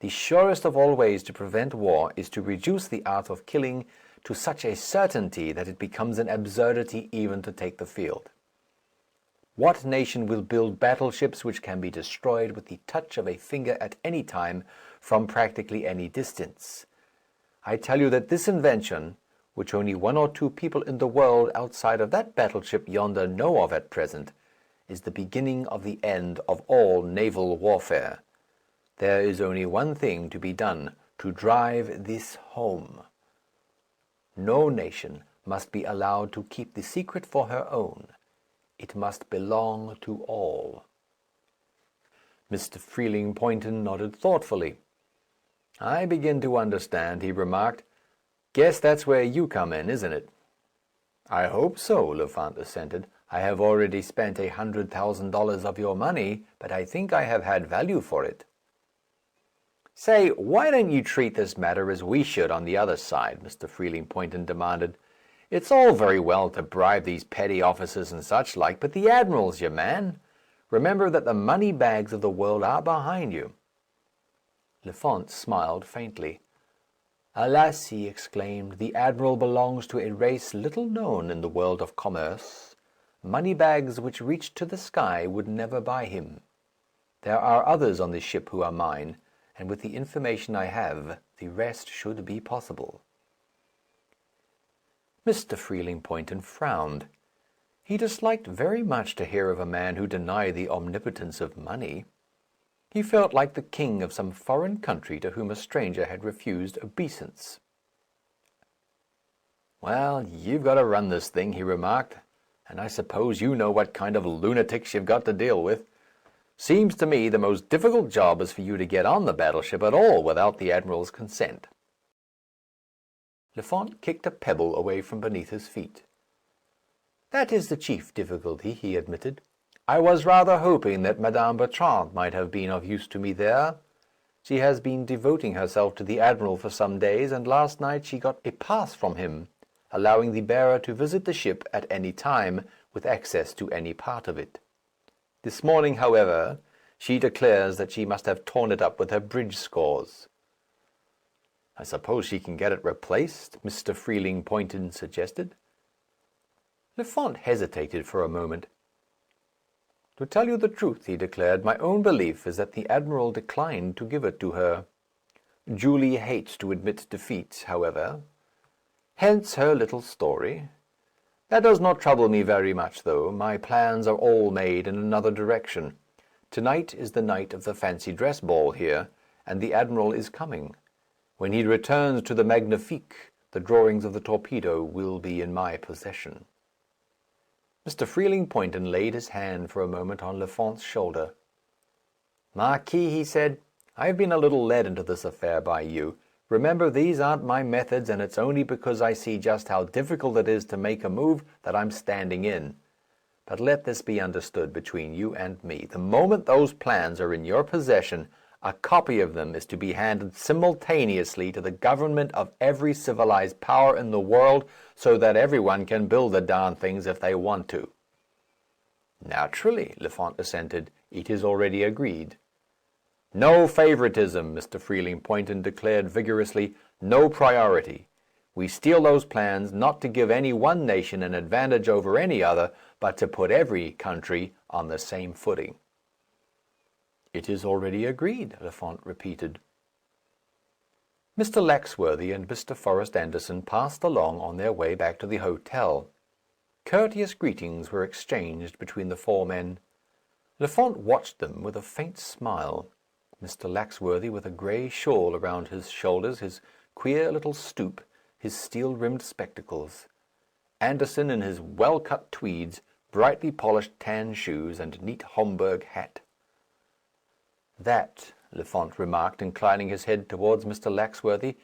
The surest of all ways to prevent war is to reduce the art of killing to such a certainty that it becomes an absurdity even to take the field. What nation will build battleships which can be destroyed with the touch of a finger at any time from practically any distance? I tell you that this invention, which only 1 or 2 people in the world outside of that battleship yonder know of at present, is the beginning of the end of all naval warfare. There is only one thing to be done to drive this home. No nation must be allowed to keep the secret for her own. It must belong to all." Mr. Freeling-Poynton nodded thoughtfully. "I begin to understand," he remarked. "Guess that's where you come in, isn't it?" "I hope so," Lefant assented. "I have already spent $100,000 of your money, but I think I have had value for it." "Say, why don't you treat this matter as we should on the other side?" Mr. Freeling-Poynton demanded. "It's all very well to bribe these petty officers and such like, but the admiral's your man. Remember that the money bags of the world are behind you." Lefant smiled faintly. "Alas!" he exclaimed, "the admiral belongs to a race little known in the world of commerce. Money bags which reached to the sky would never buy him. There are others on this ship who are mine, and with the information I have, the rest should be possible." Mr. Freeling-Poynton frowned. He disliked very much to hear of a man who denied the omnipotence of money. He felt like the king of some foreign country to whom a stranger had refused obeisance. "Well, you've got to run this thing," he remarked, "and I suppose you know what kind of lunatics you've got to deal with. Seems to me the most difficult job is for you to get on the battleship at all without the admiral's consent." Lefant kicked a pebble away from beneath his feet. "That is the chief difficulty," he admitted. "I was rather hoping that Madame Bertrand might have been of use to me there. She has been devoting herself to the admiral for some days, and last night she got a pass from him, allowing the bearer to visit the ship at any time, with access to any part of it. This morning, however, she declares that she must have torn it up with her bridge scores." "I suppose she can get it replaced?" Mr. Freeling-Poynton suggested. Lefant hesitated for a moment. "To tell you the truth," he declared, "my own belief is that the admiral declined to give it to her. Julie hates to admit defeat, however. Hence her little story. That does not trouble me very much, though. My plans are all made in another direction. To-night is the night of the fancy dress ball here, and the admiral is coming. When he returns to the Magnifique, the drawings of the torpedo will be in my possession." Mr. Freeling Poynton laid his hand for a moment on Le Font's shoulder. "Marquis," he said, "I have been a little led into this affair by you. Remember, these aren't my methods, and it's only because I see just how difficult it is to make a move that I'm standing in. But let this be understood between you and me. The moment those plans are in your possession, a copy of them is to be handed simultaneously to the government of every civilized power in the world, so that everyone can build the darn things if they want to." "Naturally," Le Font assented. "It is already agreed." "No favoritism," Mr. Freeling Poynton declared vigorously. "No priority. We steal those plans, not to give any one nation an advantage over any other, but to put every country on the same footing." "It is already agreed," Le Font repeated. Mr. Laxworthy and Mr. Forrest Anderson passed along on their way back to the hotel. Courteous greetings were exchanged between the four men. Le Font watched them with a faint smile. Mr. Laxworthy, with a grey shawl around his shoulders, his queer little stoop, his steel-rimmed spectacles. Anderson in his well-cut tweeds, brightly polished tan shoes, and neat Homburg hat. "That," Le Font remarked, inclining his head towards Mr. Laxworthy,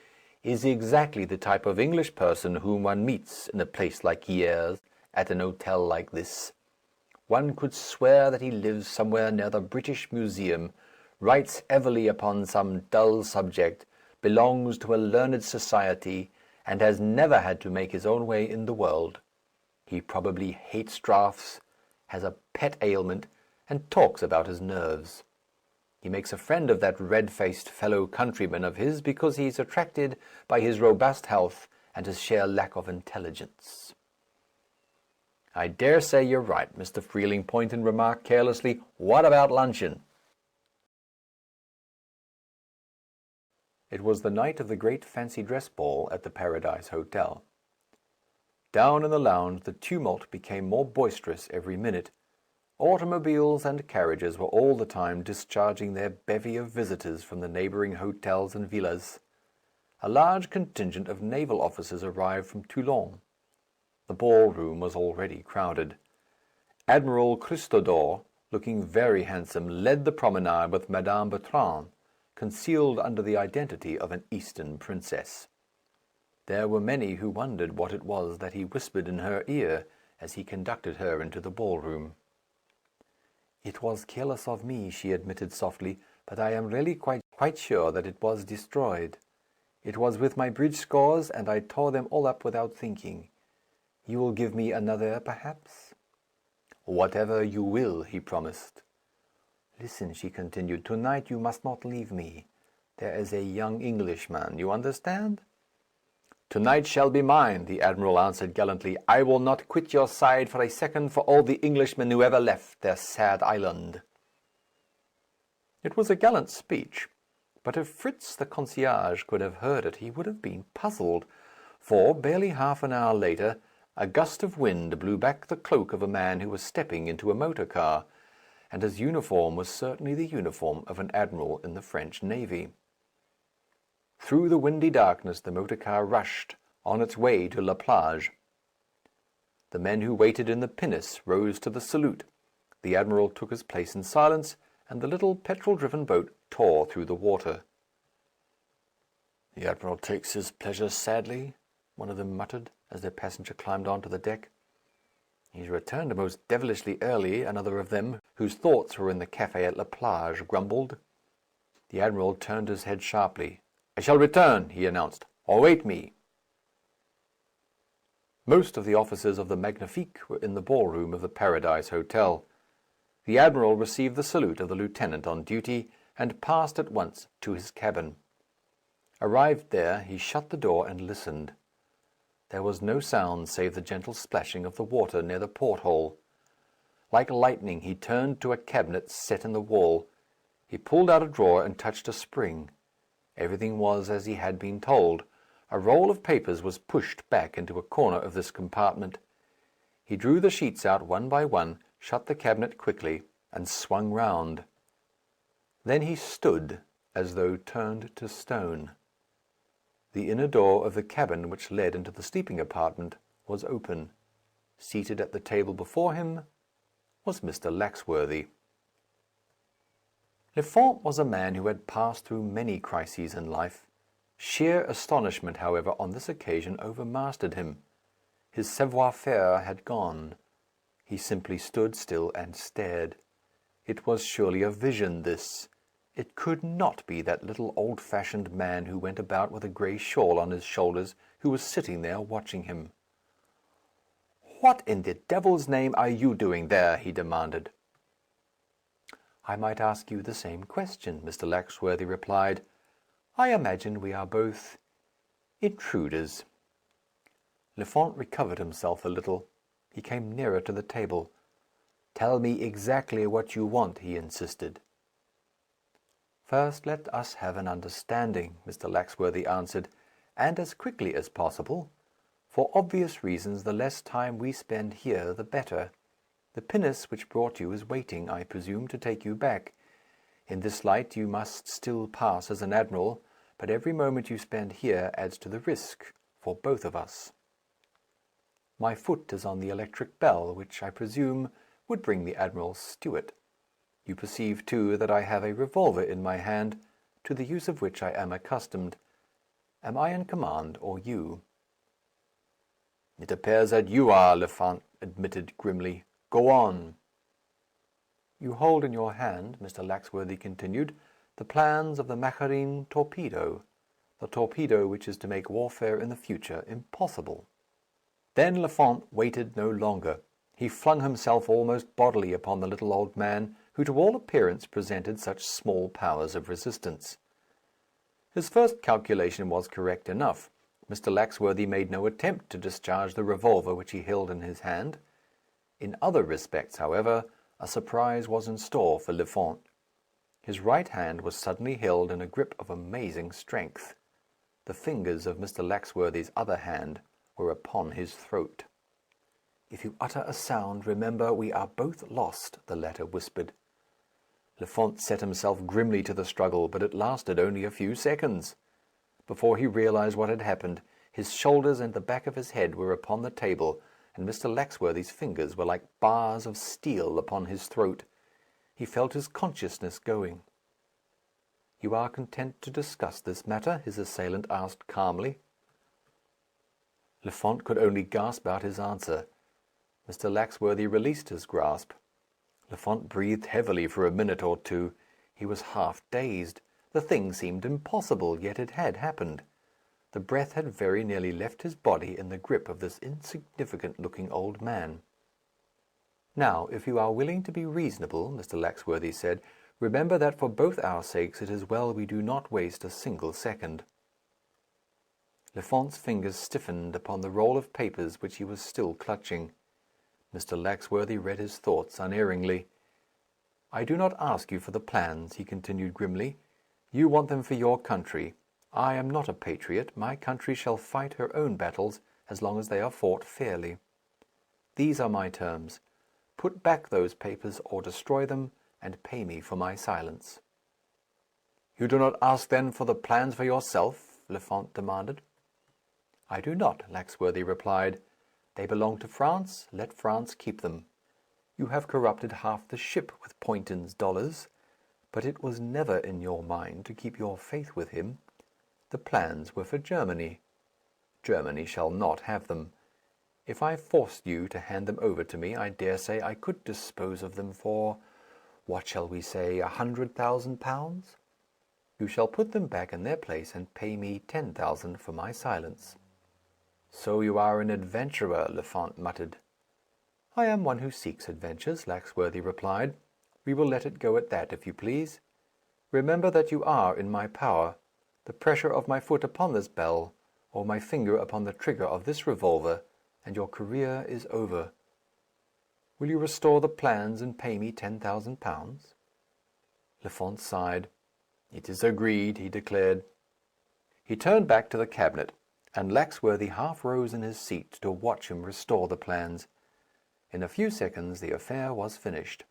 "is exactly the type of English person whom one meets in a place like Hyères, at an hotel like this. One could swear that he lives somewhere near the British Museum, writes heavily upon some dull subject, belongs to a learned society, and has never had to make his own way in the world. He probably hates draughts, has a pet ailment, and talks about his nerves. He makes a friend of that red-faced fellow countryman of his because he is attracted by his robust health and his sheer lack of intelligence." "I dare say you're right," Mr. Freeling Poynton remarked carelessly. "What about luncheon?" It was the night of the great fancy dress ball at the Paradise Hotel. Down in the lounge the tumult became more boisterous every minute. Automobiles and carriages were all the time discharging their bevy of visitors from the neighbouring hotels and villas. A large contingent of naval officers arrived from Toulon. The ball-room was already crowded. Admiral Christodore, looking very handsome, led the promenade with Madame Bertrand, concealed under the identity of an Eastern princess. There were many who wondered what it was that he whispered in her ear as he conducted her into the ball-room. "It was careless of me," she admitted softly, "but I am really quite sure that it was destroyed. It was with my bridge scores, and I tore them all up without thinking. You will give me another, perhaps?" "Whatever you will," he promised. "Listen," she continued. "To-night you must not leave me. There is a young Englishman. You understand?" "To-night shall be mine," the admiral answered gallantly. "I will not quit your side for a second for all the Englishmen who ever left their sad island." It was a gallant speech, but if Fritz the concierge could have heard it, he would have been puzzled, for, barely half an hour later, a gust of wind blew back the cloak of a man who was stepping into a motor-car, and his uniform was certainly the uniform of an admiral in the French navy. Through the windy darkness the motor-car rushed, on its way to La Plage. The men who waited in the pinnace rose to the salute. The admiral took his place in silence, and the little petrol-driven boat tore through the water. "The admiral takes his pleasure sadly," one of them muttered, as their passenger climbed on to the deck. "He's returned most devilishly early," another of them, whose thoughts were in the café at La Plage, grumbled. The admiral turned his head sharply. "I shall return," he announced. "Await me." Most of the officers of the Magnifique were in the ball-room of the Paradise Hotel. The admiral received the salute of the lieutenant on duty, and passed at once to his cabin. Arrived there, he shut the door and listened. There was no sound save the gentle splashing of the water near the port-hole. Like lightning he turned to a cabinet set in the wall. He pulled out a drawer and touched a spring. Everything was as he had been told. A roll of papers was pushed back into a corner of this compartment. He drew the sheets out one by one, shut the cabinet quickly, and swung round. Then he stood, as though turned to stone. The inner door of the cabin which led into the sleeping apartment was open. Seated at the table before him was Mr. Laxworthy. Le Font was a man who had passed through many crises in life. Sheer astonishment, however, on this occasion overmastered him. His savoir-faire had gone. He simply stood still and stared. It was surely a vision, this. It could not be that little old-fashioned man who went about with a grey shawl on his shoulders, who was sitting there watching him. "What in the devil's name are you doing there?" he demanded. "I might ask you the same question," Mr. Laxworthy replied. "I imagine we are both intruders." Le Font recovered himself a little. He came nearer to the table. "Tell me exactly what you want," he insisted. "First let us have an understanding," Mr. Laxworthy answered, "and as quickly as possible. For obvious reasons, the less time we spend here, the better. The pinnace which brought you is waiting, I presume, to take you back. In this light you must still pass as an admiral, but every moment you spend here adds to the risk for both of us. My foot is on the electric bell, which, I presume, would bring the admiral's steward. You perceive, too, that I have a revolver in my hand, to the use of which I am accustomed. Am I in command, or you?" "It appears that you are," Le Font admitted grimly. "Go on." "You hold in your hand," Mr. Laxworthy continued, "the plans of the Macquarin torpedo, the torpedo which is to make warfare in the future impossible." Then Le Font waited no longer. He flung himself almost bodily upon the little old man, who to all appearance presented such small powers of resistance. His first calculation was correct enough. Mr. Laxworthy made no attempt to discharge the revolver which he held in his hand. In other respects, however, a surprise was in store for Le Font. His right hand was suddenly held in a grip of amazing strength. The fingers of Mr. Laxworthy's other hand were upon his throat. "If you utter a sound, remember we are both lost," the latter whispered. Le Font set himself grimly to the struggle, but it lasted only a few seconds. Before he realized what had happened, his shoulders and the back of his head were upon the table, and Mr. Laxworthy's fingers were like bars of steel upon his throat. He felt his consciousness going. "You are content to discuss this matter?" his assailant asked calmly. Le Font could only gasp out his answer. Mr. Laxworthy released his grasp. Le Font breathed heavily for a minute or two. He was half dazed. The thing seemed impossible, yet it had happened. The breath had very nearly left his body in the grip of this insignificant-looking old man. "Now, if you are willing to be reasonable," Mr. Laxworthy said, "remember that for both our sakes it is well we do not waste a single second." Le Font's fingers stiffened upon the roll of papers which he was still clutching. Mr. Laxworthy read his thoughts unerringly. "I do not ask you for the plans," he continued grimly. "You want them for your country. I am not a patriot. My country shall fight her own battles as long as they are fought fairly. These are my terms. Put back those papers or destroy them, and pay me for my silence." "You do not ask, then, for the plans for yourself?" Le Font demanded. "I do not," Laxworthy replied. "They belong to France. Let France keep them. You have corrupted half the ship with Poynton's dollars. But it was never in your mind to keep your faith with him. The plans were for Germany. Germany shall not have them. If I forced you to hand them over to me, I dare say I could dispose of them for, what shall we say, £100,000? You shall put them back in their place and pay me 10,000 for my silence." "So you are an adventurer," Le Font muttered. "I am one who seeks adventures," Laxworthy replied. "We will let it go at that, if you please. Remember that you are in my power. The pressure of my foot upon this bell, or my finger upon the trigger of this revolver, and your career is over. Will you restore the plans and pay me £10,000? Le Font sighed. "It is agreed," he declared. He turned back to the cabinet, and Laxworthy half rose in his seat to watch him restore the plans. In a few seconds the affair was finished.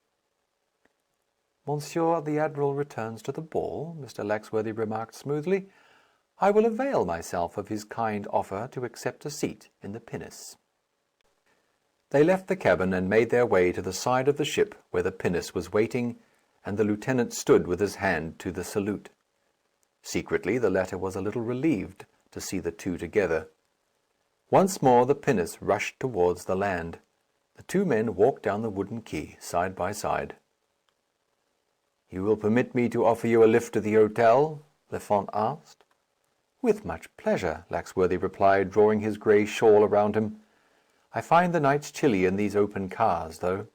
"Monsieur the Admiral returns to the ball," Mr. Laxworthy remarked smoothly. "I will avail myself of his kind offer to accept a seat in the pinnace." They left the cabin and made their way to the side of the ship where the pinnace was waiting, and the lieutenant stood with his hand to the salute. Secretly, the latter was a little relieved to see the two together. Once more the pinnace rushed towards the land. The two men walked down the wooden quay, side by side. "You will permit me to offer you a lift to the hotel?" Lefant asked. "With much pleasure," Laxworthy replied, drawing his grey shawl around him. "I find the nights chilly in these open cars, though."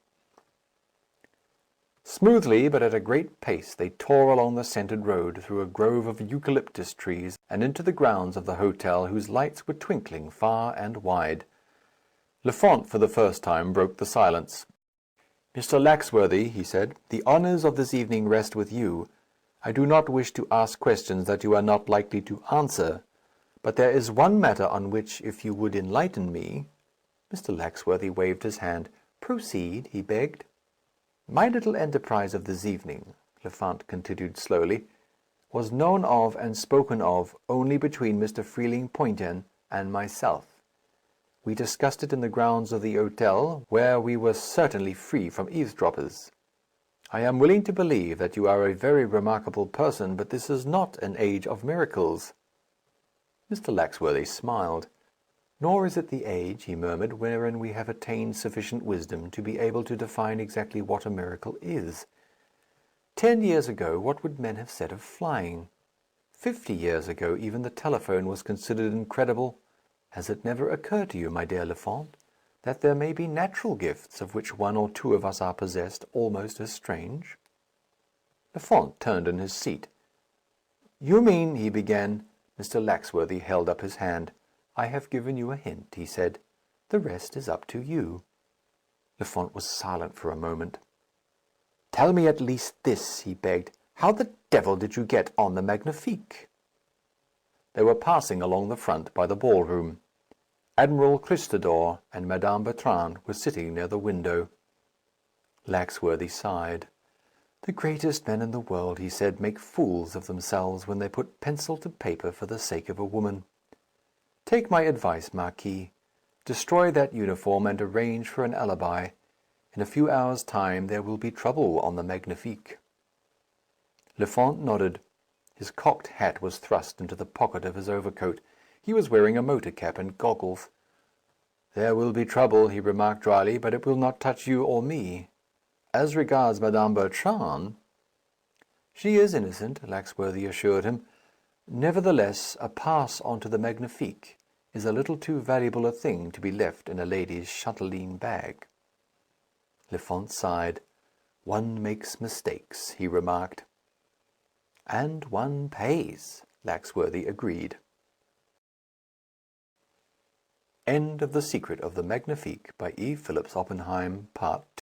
Smoothly, but at a great pace, they tore along the scented road, through a grove of eucalyptus trees, and into the grounds of the hotel, whose lights were twinkling far and wide. Lefant, for the first time, broke the silence. "Mr. Laxworthy," he said, "the honours of this evening rest with you. I do not wish to ask questions that you are not likely to answer. But there is one matter on which, if you would enlighten me—" Mr. Laxworthy waved his hand. "Proceed," he begged. "My little enterprise of this evening," Lefant continued slowly, "was known of and spoken of only between Mr. Freeling Poynton and myself. We discussed it in the grounds of the hotel, where we were certainly free from eavesdroppers. I am willing to believe that you are a very remarkable person, but this is not an age of miracles." Mr. Laxworthy smiled. "Nor is it the age," he murmured, "wherein we have attained sufficient wisdom to be able to define exactly what a miracle is. 10 years ago, what would men have said of flying? 50 years ago, even the telephone was considered incredible. Has it never occurred to you, my dear Lefant, that there may be natural gifts of which one or two of us are possessed almost as strange?" Lefant turned in his seat. "You mean—" he began. Mr. Laxworthy held up his hand. "I have given you a hint," he said. "The rest is up to you." Lefant was silent for a moment. "Tell me at least this," he begged. "How the devil did you get on the Magnifique?" They were passing along the front by the ball-room. Admiral Christador and Madame Bertrand were sitting near the window. Laxworthy sighed. "The greatest men in the world," he said, "make fools of themselves when they put pencil to paper for the sake of a woman. Take my advice, Marquis. Destroy that uniform and arrange for an alibi. In a few hours' time there will be trouble on the Magnifique." Lefant nodded. His cocked hat was thrust into the pocket of his overcoat. He was wearing a motor cap and goggles. "There will be trouble," he remarked dryly, "but it will not touch you or me. As regards Madame Bertrand—" "She is innocent," Laxworthy assured him. "Nevertheless, a pass on to the Magnifique is a little too valuable a thing to be left in a lady's chatelaine bag." Lefant sighed. "One makes mistakes," he remarked. "And one pays," Laxworthy agreed. End of The Secret of the Magnifique, by E. Phillips, Oppenheim, Part